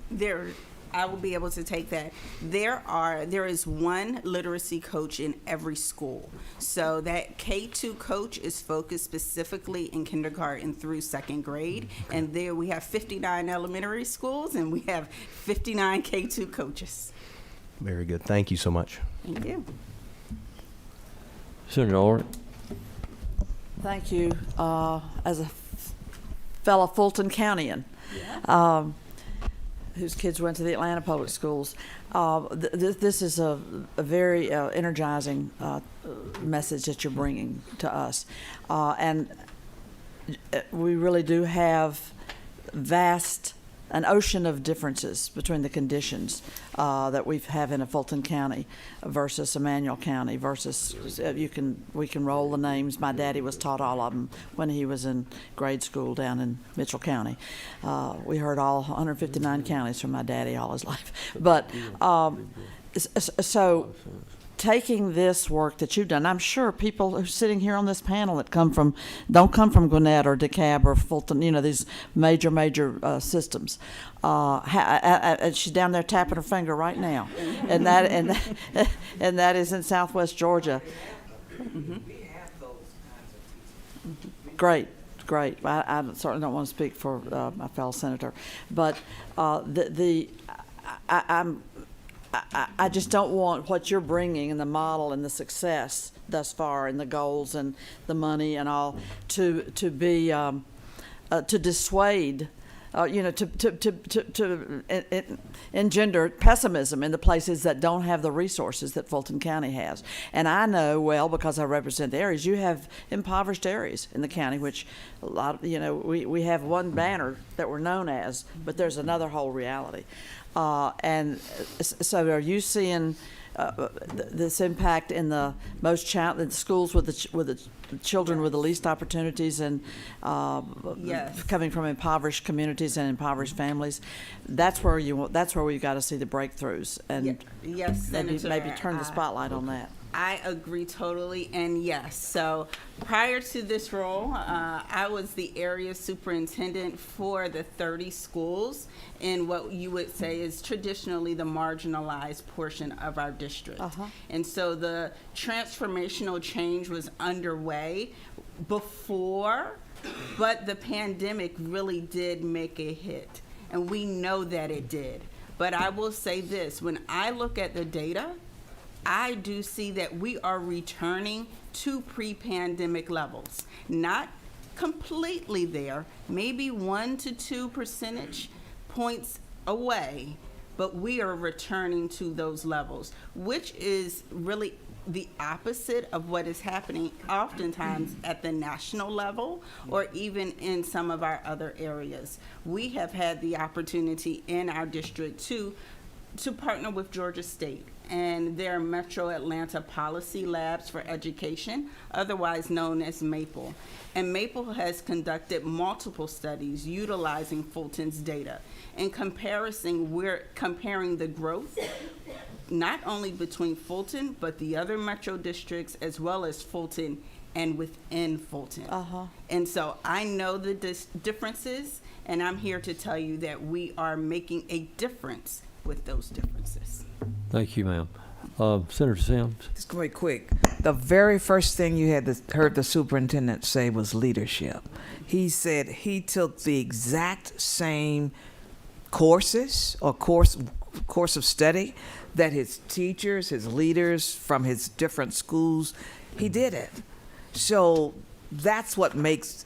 S17: I will be able to take that. There is one literacy coach in every school. So that K-2 coach is focused specifically in kindergarten through 2nd grade. Okay. And there we have 59 elementary schools and we have 59 K-2 coaches.
S9: Very good. Thank you so much.
S17: Thank you.
S1: Senator Orr.
S7: Thank you. As a fellow Fulton Countian, whose kids went to the Atlanta Public Schools. This is a very energizing message that you're bringing to us. And we really do have an ocean of differences between the conditions that we have in Fulton County versus Emmanuel County versus we can roll the names. My daddy was taught all of them when he was in grade school down in Mitchell County. We heard all 159 counties from my daddy all his life. But so taking this work that you've done, I'm sure people who are sitting here on this panel that don't come from Gwinnett or DeKalb or Fulton, these major systems. She's down there tapping her finger right now, and that is in Southwest Georgia. Great. I certainly don't want to speak for my fellow senator, but I just don't want what you're bringing and the model and the success thus far and the goals and the money and all to be to dissuade, to engender pessimism in the places that don't have the resources that Fulton County has. And I know well, because I represent the areas, you have impoverished areas in the county, which a lot of, we have one banner that we're known as, but there's another whole reality. And so are you seeing this impact in the the schools with the children with the least opportunities and
S17: Yes.
S7: coming from impoverished communities and impoverished families? That's where we've got to see the breakthroughs and
S17: Yes,
S7: maybe
S17: Senator,
S7: turn the spotlight on that.
S17: I agree totally, and yes. So prior to this role, I was the area superintendent for the 30 schools in what you would say is traditionally the marginalized portion of our district. And so the transformational change was underway before, but the pandemic really did make a hit, and we know that it did. But I will say this, when I look at the data, I do see that we are returning to pre-pandemic levels. Not completely there, maybe 1 to 2 percentage points away, but we are returning to those levels, which is really the opposite of what is happening oftentimes at the national level or even in some of our other areas. We have had the opportunity in our district to partner with Georgia State and their Metro Atlanta Policy Labs for Education, otherwise known as MAPLE. And MAPLE has conducted multiple studies utilizing Fulton's data. In comparison, we're comparing the growth not only between Fulton, but the other metro districts, as well as Fulton and within Fulton. And so I know the differences, and I'm here to tell you that we are making a difference with those differences.
S1: Thank you, ma'am. Senator Sims?
S5: Just very quick. The very first thing you heard the superintendent say was leadership. He said he took the exact same courses or course of study that his teachers, his leaders from his different schools, he did it. So that's what gives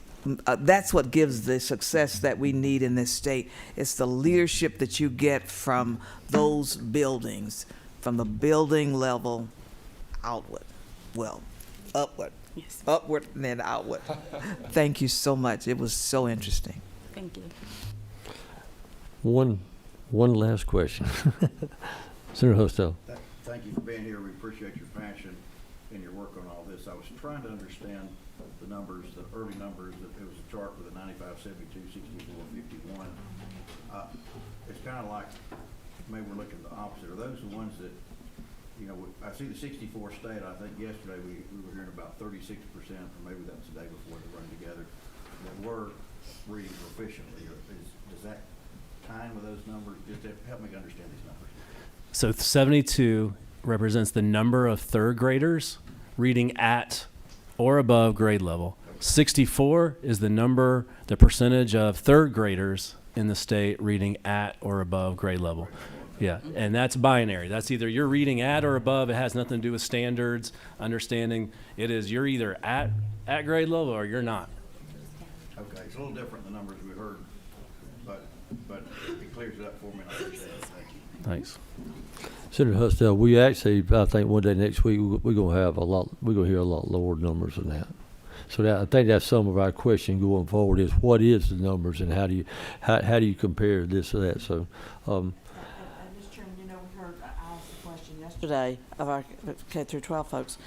S5: the success that we need in this state. It's the leadership that you get from those buildings, from the building level outward. Well, upward.
S17: Yes.
S5: Upward and then outward. Thank you so much. It was so interesting.
S17: Thank you.
S1: One last question. Senator Hostel.
S8: Thank you for being here. We appreciate your passion and your work on all this. I was trying to understand the numbers, the early numbers. That it was a chart with a 95, 72, 64, 51. It's kind of like maybe we're looking at the opposite. Are those the ones that, I see the 64 state. I think yesterday we were hearing about 36%, or maybe that was the day before they run together, that were reading proficiently. Does that tie in with those numbers? Just to help me understand these numbers.
S16: So 72 represents the number of third graders reading at or above grade level. 64 is the percentage of third graders in the state reading at or above grade level. Yeah, and that's binary. That's either you're reading at or above. It has nothing to do with standards, understanding. It is you're either at grade level or you're not.
S8: Okay, it's a little different than the numbers we heard, but to be clear, clears it up for me. I appreciate it. Thank you.
S16: Thanks.
S1: Senator Hustel, we actually, I think one day next week, we're gonna have we're gonna hear a lot lower numbers than that. So I think that's some of our question going forward is what is the numbers and how do you compare this to that? So,
S7: And Mr. Chairman, you know, we heard, I asked a question yesterday of our K through 12 folks,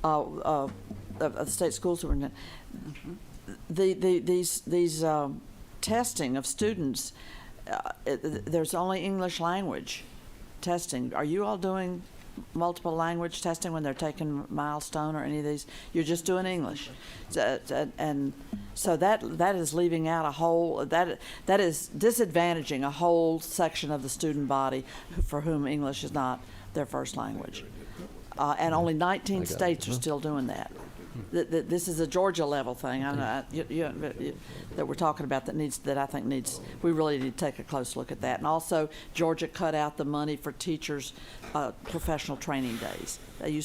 S7: of the state school superintendent. These testing of students, there's only English language testing. Are you all doing multiple language testing when they're taking Milestone or any of these? You're just doing English, and so that is leaving out a whole that is disadvantaging a whole section of the student body for whom English is not their first language, and only 19 states are still doing that. This is a Georgia level thing that we're talking about that I think needs, we really need to take a close look at that. And also, Georgia cut out the money for teachers' professional training days.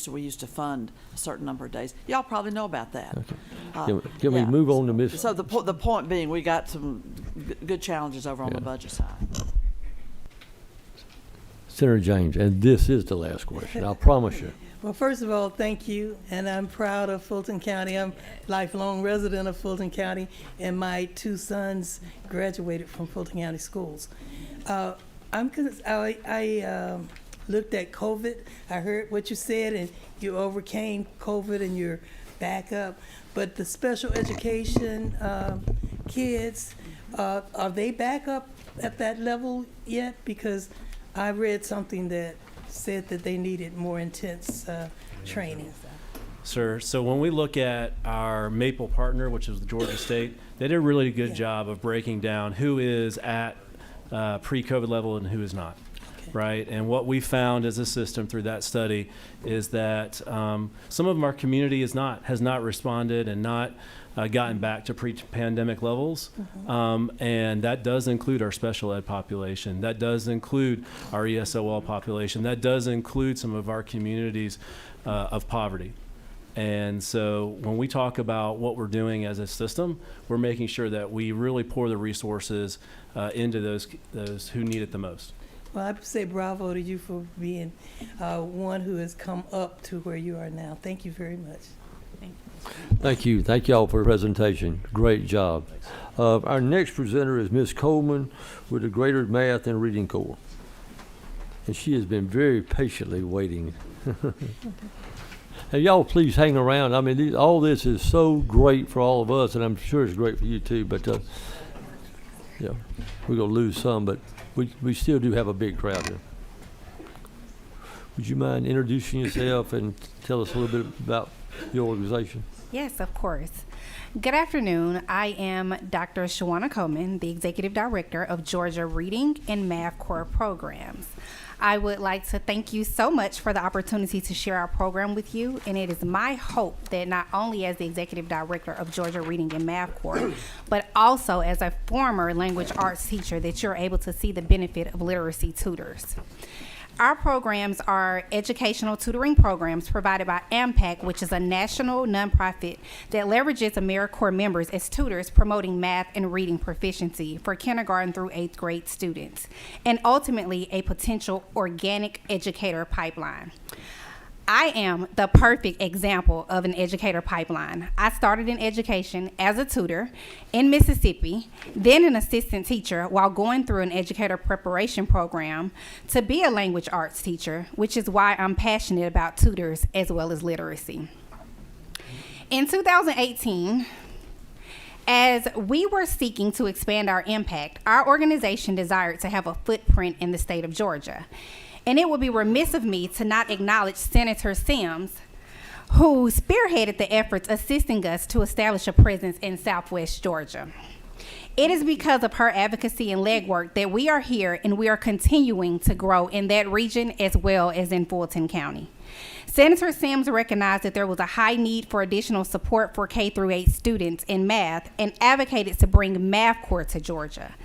S7: We used to fund a certain number of days. Y'all probably know about that.
S1: can we move on to Ms.
S7: So the point being, we got some good challenges over on the budget side.
S1: Senator James, and this is the last question, I promise you.
S18: Well, first of all, thank you, and I'm proud of Fulton County. I'm a lifelong resident of Fulton County, and my two sons graduated from Fulton County schools. I looked at COVID. I heard what you said, and you overcame COVID, and you're back up. But the special education kids, are they back up at that level yet? Because I read something that said that they needed more intense training.
S16: Sir, so when we look at our Maple partner, which is the Georgia State, they did a really good job of breaking down who is at pre-COVID level and who is not, right? And what we found as a system through that study is that some of our community has not responded and not gotten back to pre-pandemic levels, and that does include our special ed population. That does include our ESOL population. That does include some of our communities of poverty. And so when we talk about what we're doing as a system, we're making sure that we really pour the resources into those who need it the most.
S18: Well, I say bravo to you for being one who has come up to where you are now. Thank you very much.
S1: Thank you. Thank y'all for the presentation. Great job. Our next presenter is Ms. Coleman with the Greater Math and Reading Corps. And she has been very patiently waiting. And y'all please hang around. I mean, all this is so great for all of us, and I'm sure it's great for you too. But yeah, we're going to lose some, but we still do have a big crowd here. Would you mind introducing yourself and tell us a little bit about your organization?
S19: Yes, of course. Good afternoon. I am Dr. Shawana Coleman, the Executive Director of Georgia Reading and Math Corps Programs. I would like to thank you so much for the opportunity to share our program with you, and it is my hope that not only as the Executive Director of Georgia Reading and Math Corps, but also as a former language arts teacher, that you're able to see the benefit of literacy tutors. Our programs are educational tutoring programs provided by AMPAC, which is a national nonprofit that leverages AmeriCorps members as tutors, promoting math and reading proficiency for kindergarten through 8th grade students, and ultimately a potential organic educator pipeline. I am the perfect example of an educator pipeline. I started in education as a tutor in Mississippi, then an assistant teacher while going through an educator preparation program to be a language arts teacher, which is why I'm passionate about tutors as well as literacy. In 2018, as we were seeking to expand our impact, our organization desired to have a footprint in the state of Georgia. And it would be remiss of me to not acknowledge Senator Sims, who spearheaded the efforts assisting us to establish a presence in Southwest Georgia. It is because of her advocacy and legwork that we are here, and we are continuing to grow in that region as well as in Fulton County. Senator Sims recognized that there was a high need for additional support for K-8 students in math and advocated to bring Math Corps to Georgia.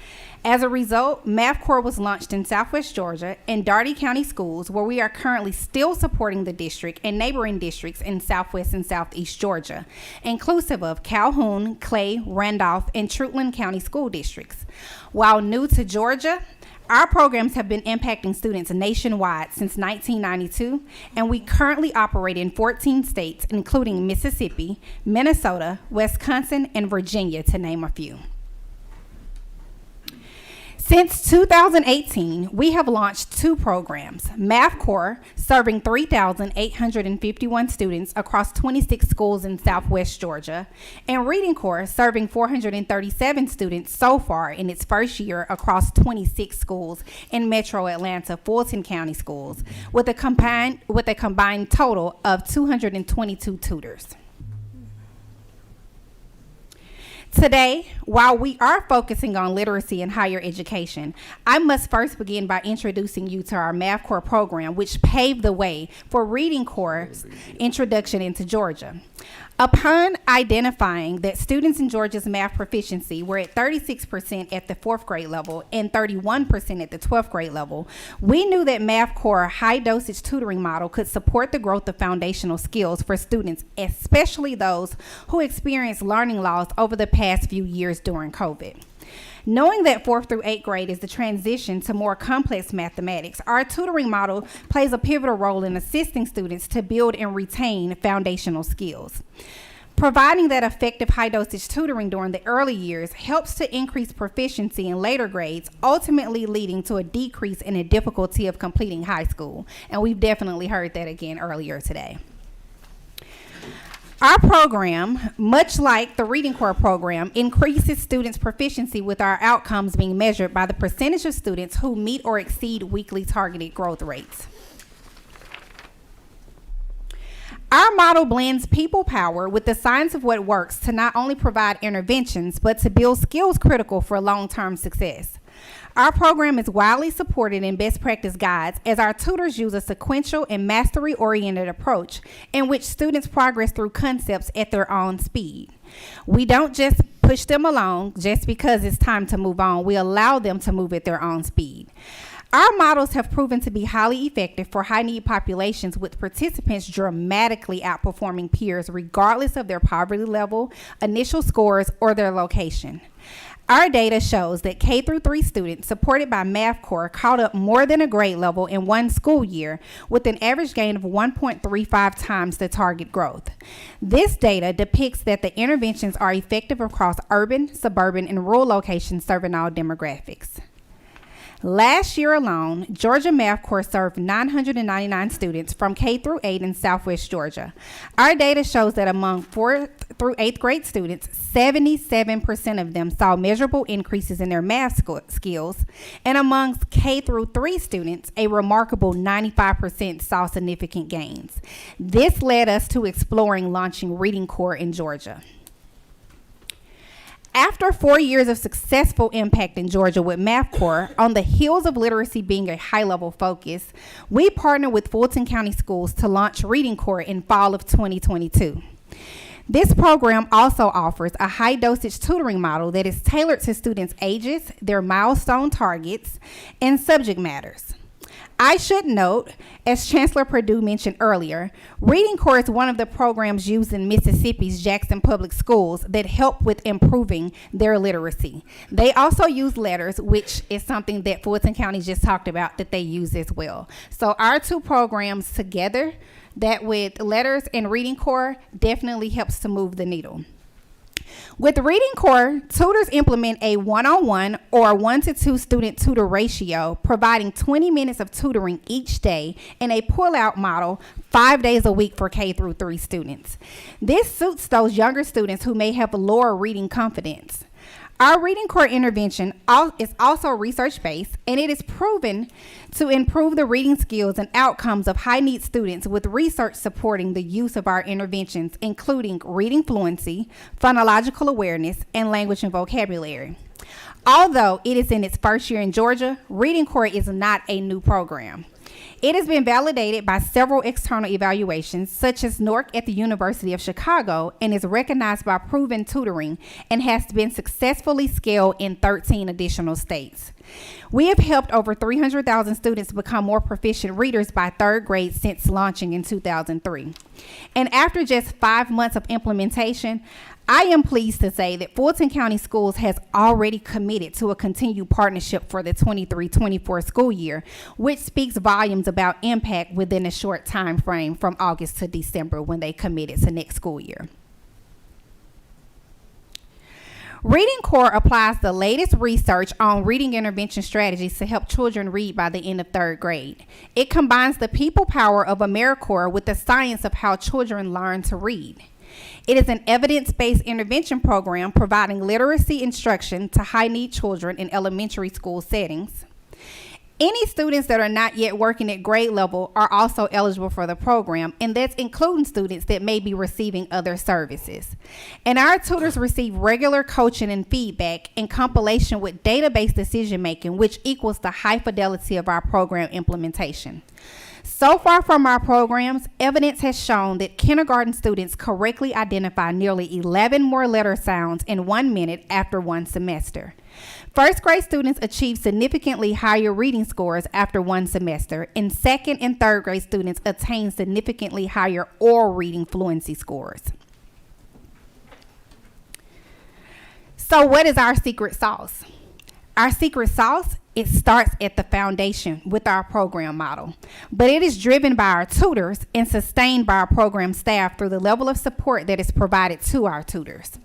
S19: As a result, Math Corps was launched in Southwest Georgia in Daugherty County Schools, where we are currently still supporting the district and neighboring districts in Southwest and Southeast Georgia, inclusive of Calhoun, Clay, Randolph, and Trutland County school districts. While new to Georgia, Our programs have been impacting students nationwide since 1992, and we currently operate in 14 states, including Mississippi, Minnesota, Wisconsin, and Virginia, to name a few. Since 2018, we have launched 2 programs, Math Corps, serving 3,851 students across 26 schools in Southwest Georgia, and Reading Corps, serving 437 students so far in its first year across 26 schools in Metro Atlanta Fulton County schools, with a combined total of 222 tutors. Today, while we are focusing on literacy and higher education, I must first begin by introducing you to our Math Corps program, which paved the way for Reading Corps' introduction into Georgia. Upon identifying that students in Georgia's math proficiency were at 36% at the 4th grade level and 31% at the 12th grade level, we knew that Math Corps high-dosage tutoring model could support the growth of foundational skills for students, especially those who experienced learning loss over the past few years during COVID. Knowing that 4th through 8th grade is the transition to more complex mathematics, our tutoring model plays a pivotal role in assisting students to build and retain foundational skills. Providing that effective high-dosage tutoring during the early years helps to increase proficiency in later grades, ultimately leading to a decrease in the difficulty of completing high school. And we've definitely heard that again earlier today. Our program, much like the Reading Corps program, increases students' proficiency with our outcomes being measured by the percentage of students who meet or exceed weekly targeted growth rates. Our model blends people power with the science of what works to not only provide interventions, but to build skills critical for long-term success. Our program is widely supported in best practice guides as our tutors use a sequential and mastery-oriented approach in which students progress through concepts at their own speed. We don't just push them along just because it's time to move on. We allow them to move at their own speed. Our models have proven to be highly effective for high-need populations, with participants dramatically outperforming peers regardless of their poverty level, initial scores, or their location. Our data shows that K through 3 students supported by Math Corps caught up more than a grade level in one school year, with an average gain of 1.35 times the target growth. This data depicts that the interventions are effective across urban, suburban, and rural locations serving all demographics. Last year alone, Georgia Math Corps served 999 students from K through 8 in Southwest Georgia. Our data shows that among 4th through 8th grade students, 77% of them saw measurable increases in their math skills, and amongst K through 3 students, a remarkable 95% saw significant gains. This led us to exploring launching Reading Corps in Georgia. After 4 years of successful impact in Georgia with Math Corps, on the heels of literacy being a high-level focus, we partnered with Fulton County Schools to launch Reading Corps in fall of 2022. This program also offers a high-dosage tutoring model that is tailored to students' ages, their milestone targets, and subject matters. I should note, as Chancellor Perdue mentioned earlier, Reading Corps is one of the programs used in Mississippi's Jackson Public Schools that help with improving their literacy. They also use letters, which is something that Fulton County just talked about that they use as well. So our 2 programs together, that with letters and Reading Corps, definitely helps to move the needle. With Reading Corps, tutors implement a one-on-one or 1-to-2 student-tutor ratio, providing 20 minutes of tutoring each day in a pull-out model 5 days a week for K through 3 students. This suits those younger students who may have lower reading confidence. Our Reading Corps intervention is also research-based, and it is proven to improve the reading skills and outcomes of high-need students, with research supporting the use of our interventions, including reading fluency, phonological awareness, and language and vocabulary. Although it is in its first year in Georgia, Reading Corps is not a new program. It has been validated by several external evaluations, such as NORC at the University of Chicago, and is recognized by Proven Tutoring, and has been successfully scaled in 13 additional states. We have helped over 300,000 students become more proficient readers by 3rd grade since launching in 2003. And after just 5 months of implementation, I am pleased to say that Fulton County Schools has already committed to a continued partnership for the 23-24 school year, which speaks volumes about impact within a short time frame from August to December when they committed to next school year. Reading Corps applies the latest research on reading intervention strategies to help children read by the end of 3rd grade. It combines the people power of AmeriCorps with the science of how children learn to read. It is an evidence-based intervention program providing literacy instruction to high-need children in elementary school settings. Any students that are not yet working at grade level are also eligible for the program, and that's including students that may be receiving other services. And our tutors receive regular coaching and feedback in compilation with database decision-making, which equals the high fidelity of our program implementation. So far from our programs, evidence has shown that kindergarten students correctly identify nearly 11 more letter sounds in 1 minute after 1 semester. 1st grade students achieve significantly higher reading scores after 1 semester, and 2nd and 3rd grade students attain significantly higher oral reading fluency scores. So what is our secret sauce? Our secret sauce, it starts at the foundation with our program model, but it is driven by our tutors and sustained by our program staff through the level of support that is provided to our tutors.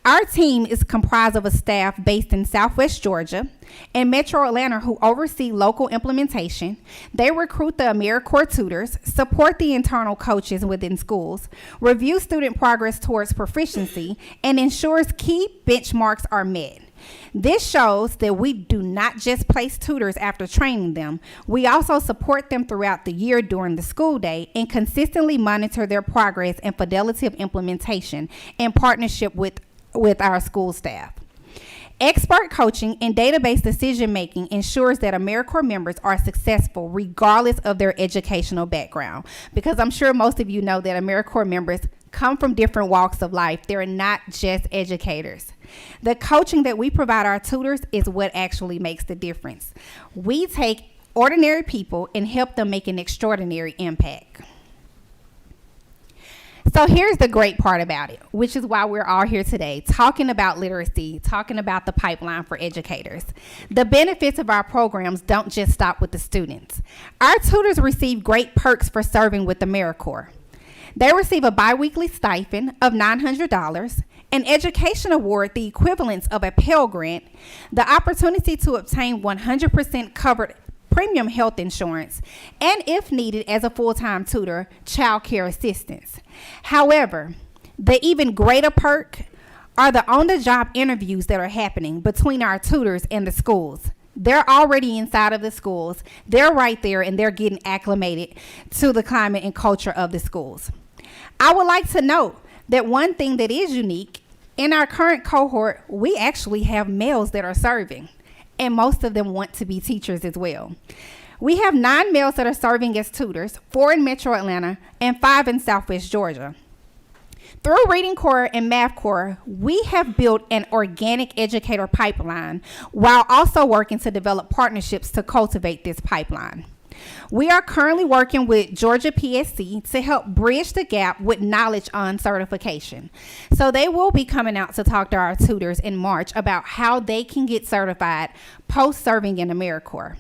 S19: Our team is comprised of a staff based in Southwest Georgia and Metro Atlanta who oversee local implementation. They recruit the AmeriCorps tutors, support the internal coaches within schools, review student progress towards proficiency, and ensures key benchmarks are met. This shows that we do not just place tutors after training them. We also support them throughout the year during the school day and consistently monitor their progress and fidelity of implementation in partnership with our school staff. Expert coaching and database decision-making ensures that AmeriCorps members are successful regardless of their educational background, because I'm sure most of you know that AmeriCorps members come from different walks of life. They're not just educators. The coaching that we provide our tutors is what actually makes the difference. We take ordinary people and help them make an extraordinary impact. So here's the great part about it, which is why we're all here today, talking about literacy, talking about the pipeline for educators. The benefits of our programs don't just stop with the students. Our tutors receive great perks for serving with AmeriCorps. They receive a biweekly stipend of $900, an education award, the equivalence of a Pell Grant, the opportunity to obtain 100% covered premium health insurance, and if needed as a full-time tutor, child care assistance. However, the even greater perk are the on-the-job interviews that are happening between our tutors and the schools. They're already inside of the schools. They're right there, and they're getting acclimated to the climate and culture of the schools. I would like to note that one thing that is unique, in our current cohort, we actually have males that are serving, and most of them want to be teachers as well. We have 9 males that are serving as tutors, 4 in Metro Atlanta, and 5 in Southwest Georgia. Through Reading Corps and Math Corps, we have built an organic educator pipeline while also working to develop partnerships to cultivate this pipeline. We are currently working with Georgia PSC to help bridge the gap with knowledge on certification. So they will be coming out to talk to our tutors in March about how they can get certified post-serving in AmeriCorps.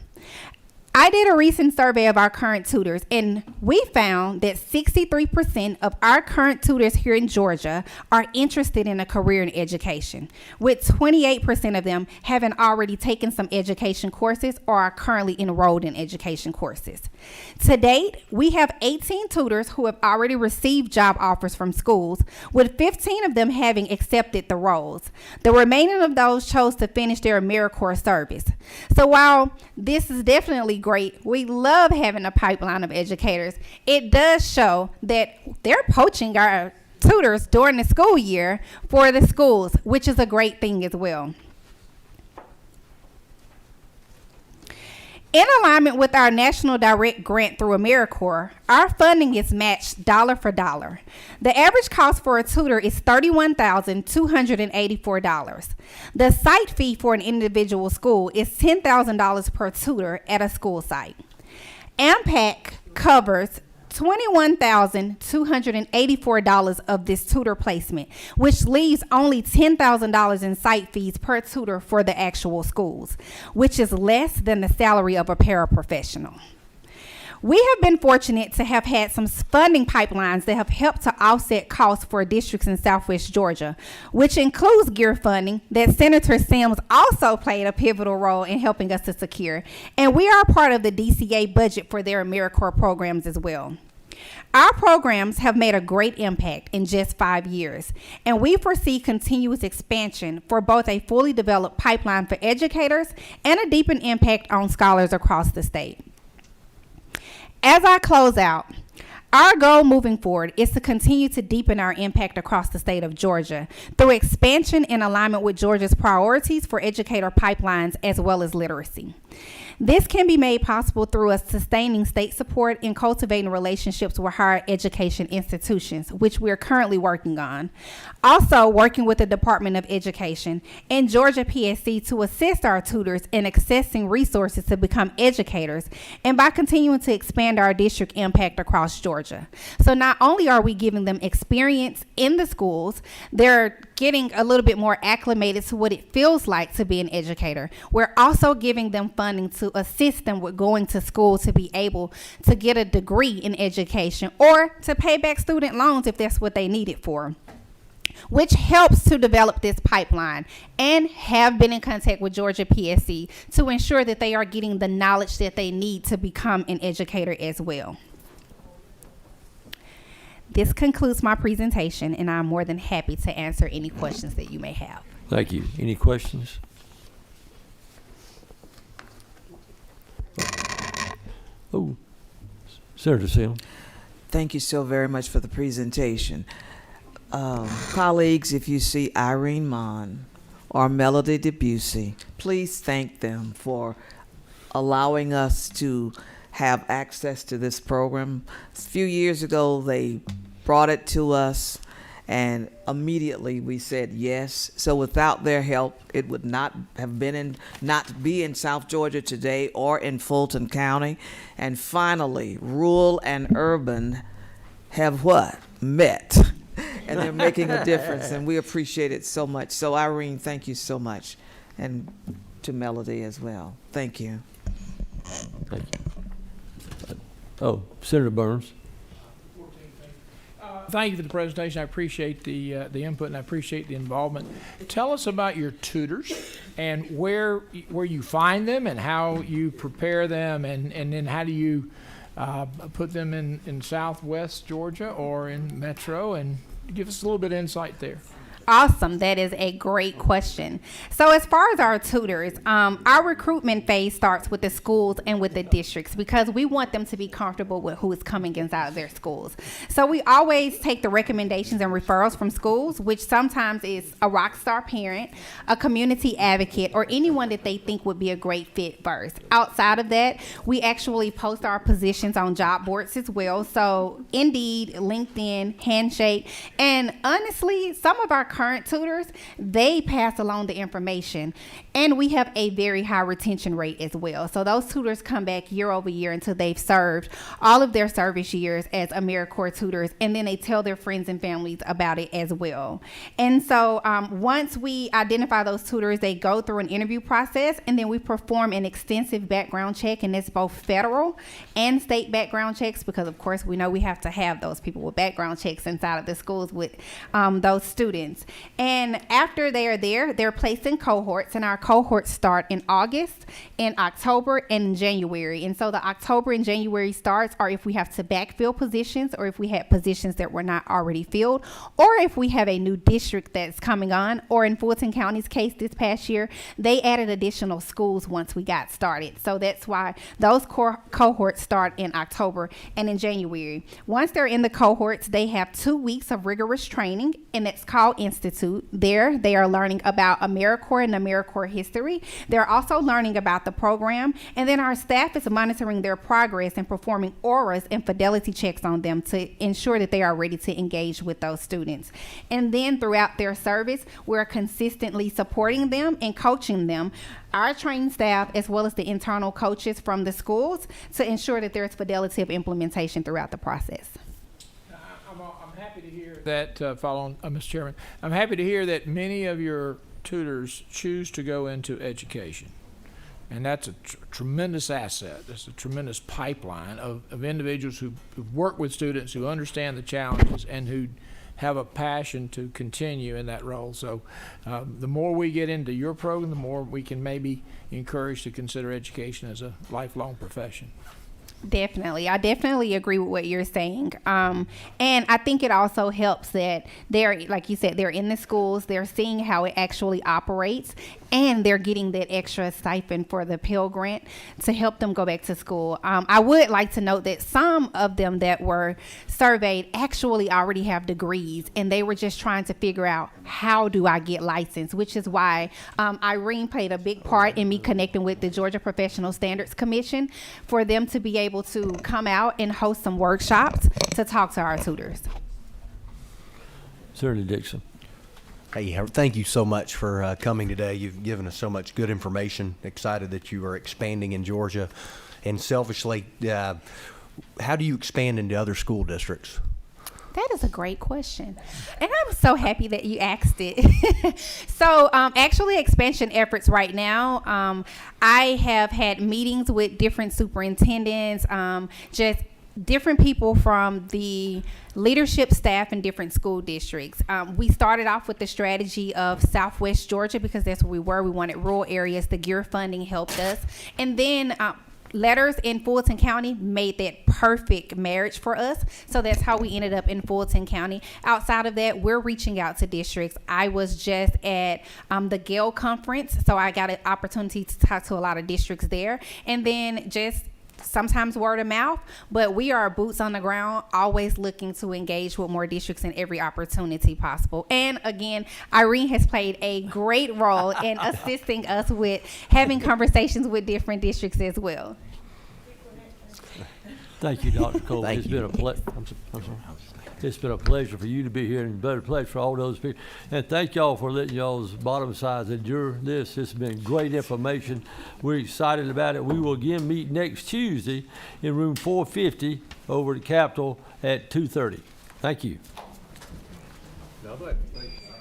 S19: I did a recent survey of our current tutors, and we found that 63% of our current tutors here in Georgia are interested in a career in education, with 28% of them having already taken some education courses or are currently enrolled in education courses. To date, we have 18 tutors who have already received job offers from schools, with 15 of them having accepted the roles. The remaining of those chose to finish their AmeriCorps service. So while this is definitely great, we love having a pipeline of educators, it does show that they're poaching our tutors during the school year for the schools, which is a great thing as well. In alignment with our National Direct Grant through AmeriCorps, our funding is matched dollar for dollar. The average cost for a tutor is $31,284. The site fee for an individual school is $10,000 per tutor at a school site. AMPAC covers $21,284 of this tutor placement, which leaves only $10,000 in site fees per tutor for the actual schools, which is less than the salary of a paraprofessional. We have been fortunate to have had some funding pipelines that have helped to offset costs for districts in Southwest Georgia, which includes GEAR funding that Senator Sims also played a pivotal role in helping us to secure. And we are part of the DCA budget for their AmeriCorps programs as well. Our programs have made a great impact in just 5 years, and we foresee continuous expansion for both a fully developed pipeline for educators and a deepened impact on scholars across the state. As I close out, our goal moving forward is to continue to deepen our impact across the state of Georgia through expansion in alignment with Georgia's priorities for educator pipelines as well as literacy. This can be made possible through us sustaining state support and cultivating relationships with higher education institutions, which we are currently working on. Also, working with the Department of Education and Georgia PSC to assist our tutors in accessing resources to become educators, and by continuing to expand our district impact across Georgia. So not only are we giving them experience in the schools, they're getting a little bit more acclimated to what it feels like to be an educator. We're also giving them funding to assist them with going to school to be able to get a degree in education or to pay back student loans if that's what they need it for, which helps to develop this pipeline, and have been in contact with Georgia PSC to ensure that they are getting the knowledge that they need to become an educator as well. This concludes my presentation, and I'm more than happy to answer any questions that you may have.
S1: Thank you. Any questions? Oh, Senator Sims.
S5: Thank you so very much for the presentation. Colleagues, if you see Irene Mon or Melody Debussy, please thank them for allowing us to have access to this program. A few years ago, they brought it to us, and immediately we said yes. So without their help, it would not have been not be in South Georgia today or in Fulton County. And finally, rural and urban have what? Met. And they're making a difference, and we appreciate it so much. So Irene, thank you so much. And to Melody as well. Thank you.
S1: Thank you. Oh, Senator Burns.
S20: Thank you for the presentation. I appreciate the input, and I appreciate the involvement. Tell us about your tutors and where you find them and how you prepare them, and then how do you put them in Southwest Georgia or in Metro, and give us a little bit of insight there.
S19: Awesome. That is a great question. So as far as our tutors, our recruitment phase starts with the schools and with the districts, because we want them to be comfortable with who is coming inside of their schools. So we always take the recommendations and referrals from schools, which sometimes is a rock star parent, a community advocate, or anyone that they think would be a great fit first. Outside of that, we actually post our positions on job boards as well. So Indeed, LinkedIn, Handshake, and honestly, some of our current tutors, they pass along the information, and we have a very high retention rate as well. So those tutors come back year over year until they've served all of their service years as AmeriCorps tutors, and then they tell their friends and families about it as well. And so once we identify those tutors, they go through an interview process, and then we perform an extensive background check, and it's both federal and state background checks, because of course we know we have to have those people with background checks inside of the schools with those students. And after they are there, they're placed in cohorts, and our cohorts start in August, in October, and in January. And so the October and January starts are if we have to backfill positions, or if we had positions that were not already filled, or if we have a new district that's coming on, or in Fulton County's case this past year, they added additional schools once we got started. So that's why those cohorts start in October and in January. Once they're in the cohorts, they have 2 weeks of rigorous training, and it's called Institute. There, they are learning about AmeriCorps and AmeriCorps history. They're also learning about the program, and then our staff is monitoring their progress and performing auras and fidelity checks on them to ensure that they are ready to engage with those students. And then throughout their service, we're consistently supporting them and coaching them, our trained staff as well as the internal coaches from the schools, to ensure that there's fidelity of implementation throughout the process.
S20: I'm happy to hear that, following Mr. Chairman, I'm happy to hear that many of your tutors choose to go into education. And that's a tremendous asset. That's a tremendous pipeline of individuals who work with students, who understand the challenges, and who have a passion to continue in that role. So the more we get into your program, the more we can maybe encourage to consider education as a lifelong profession.
S19: Definitely. I definitely agree with what you're saying. And I think it also helps that they're, like you said, they're in the schools, they're seeing how it actually operates, and they're getting that extra stipend for the Pell Grant to help them go back to school. I would like to note that some of them that were surveyed actually already have degrees, and they were just trying to figure out, how do I get licensed? Which is why Irene played a big part in me connecting with the Georgia Professional Standards Commission for them to be able to come out and host some workshops to talk to our tutors.
S1: Senator Dixon.
S9: Hey, thank you so much for coming today. You've given us so much good information. Excited that you are expanding in Georgia. And selfishly, how do you expand into other school districts?
S19: That is a great question. And I'm so happy that you asked it. So actually expansion efforts right now, I have had meetings with different superintendents, just different people from the leadership staff in different school districts. We started off with the strategy of Southwest Georgia because that's where we were. We wanted rural areas. The GEAR funding helped us. And then Letters in Fulton County made that perfect marriage for us. So that's how we ended up in Fulton County. Outside of that, we're reaching out to districts. I was just at the Gale conference, so I got an opportunity to talk to a lot of districts there. And then just sometimes word of mouth, but we are boots on the ground, always looking to engage with more districts in every opportunity possible. And again, Irene has played a great role in assisting us with having conversations with different districts as well.
S1: Thank you, Dr. Cole. It's been a pleasure. It's been a pleasure for you to be here, and a pleasure for all those people. And thank y'all for letting y'all's bottom sides endure this. It's been great information. We're excited about it. We will again meet next Tuesday in room 450 over at Capitol at 2:30. Thank you.